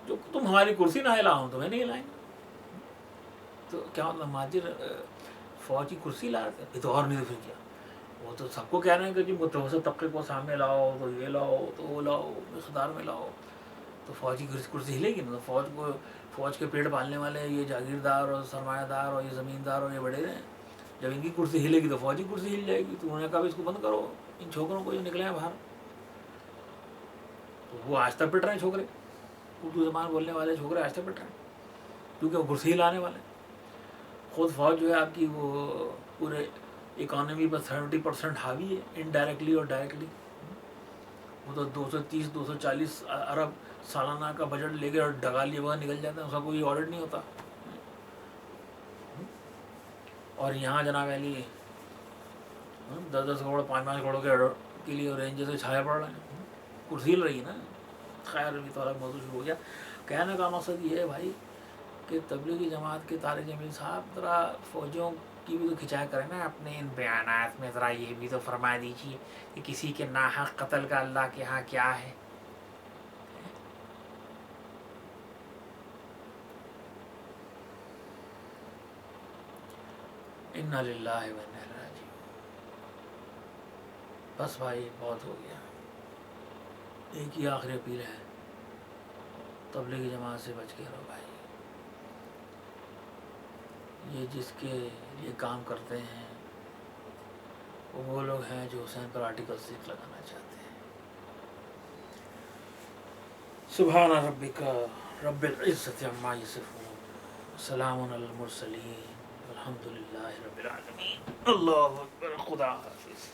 جو تم ہماری کرسی نہ ہلاؤ تمہیں نہیں ہلائیں گے. تو کیا مطلب مہاجر فوج کی کرسی لا رہے تھے تو اور نہیں تو پھر کیا. وہ تو سب کو کہہ رہے ہیں کہ جی متوسط طبقے کو سامنے لاؤ، تو یہ لاؤ تو وہ لاؤ، اقتدار میں لاؤ. تو فوج کی کرسی ہلے گی نا. تو فوج کے پیٹ پالنے والے یہ جاگیردار اور سرمایہ دار اور یہ زمیندار اور یہ بڑے رہے ہیں. جب ان کی کرسی ہلے گی تو فوج کی کرسی ہل جائے گی. تو انہوں نے کہا اس کو بند کرو، ان چھوکروں کو جو نکلے ہیں باہر. تو وہ آج تک پٹ رہے ہیں چھوکرے، اردو زبان بولنے والے چھوکرے آج تک پٹ رہے ہیں، کیونکہ وہ کرسی ہلانے والے. خود فوج جو ہے آپ کی وہ پورے اکانومی پر 70% حاوی ہے، انڈائریکٹلی اور ڈائریکٹلی. وہ تو 230-240 ارب سالانہ کا بجٹ لے کے اور ڈگا لیے وہاں نکل جاتا ہے، اس کا کوئی آڈٹ نہیں ہوتا. اور یہاں جناب علی 10-10 کروڑ 5-5 کروڑ کے لیے رینج سے چھائے پڑ رہے ہیں. کرسی ہل رہی ہے نا. خیر ابھی تو الگ موضوع شروع ہو گیا. کہنے کا مقصد یہ ہے بھائی کہ تبلیغی جماعت کے طارق جمیل صاحب ذرا فوجوں کی بھی تو کھنچایا کریں نا اپنے ان بیانات میں. ذرا یہ بھی تو فرما دیجیے کہ کسی کے ناحق قتل کا اللہ کے ہاں کیا ہے. انا للہ و انا الیہ راجعون۔ بس بھائی بہت ہو گیا، ایک ہی آخری اپیل ہے، تبلیغی جماعت سے بچ کے رہو بھائی۔ یہ جس کے لیے کام کرتے ہیں وہ لوگ ہیں جو حسین پر آرٹیکل 6 لگانا چاہتے ہیں۔ سبحان ربک رب العزت عما یصفون، سلام علی المرسلین، الحمد للہ رب العالمین۔ اللہ اکبر، خدا حافظ۔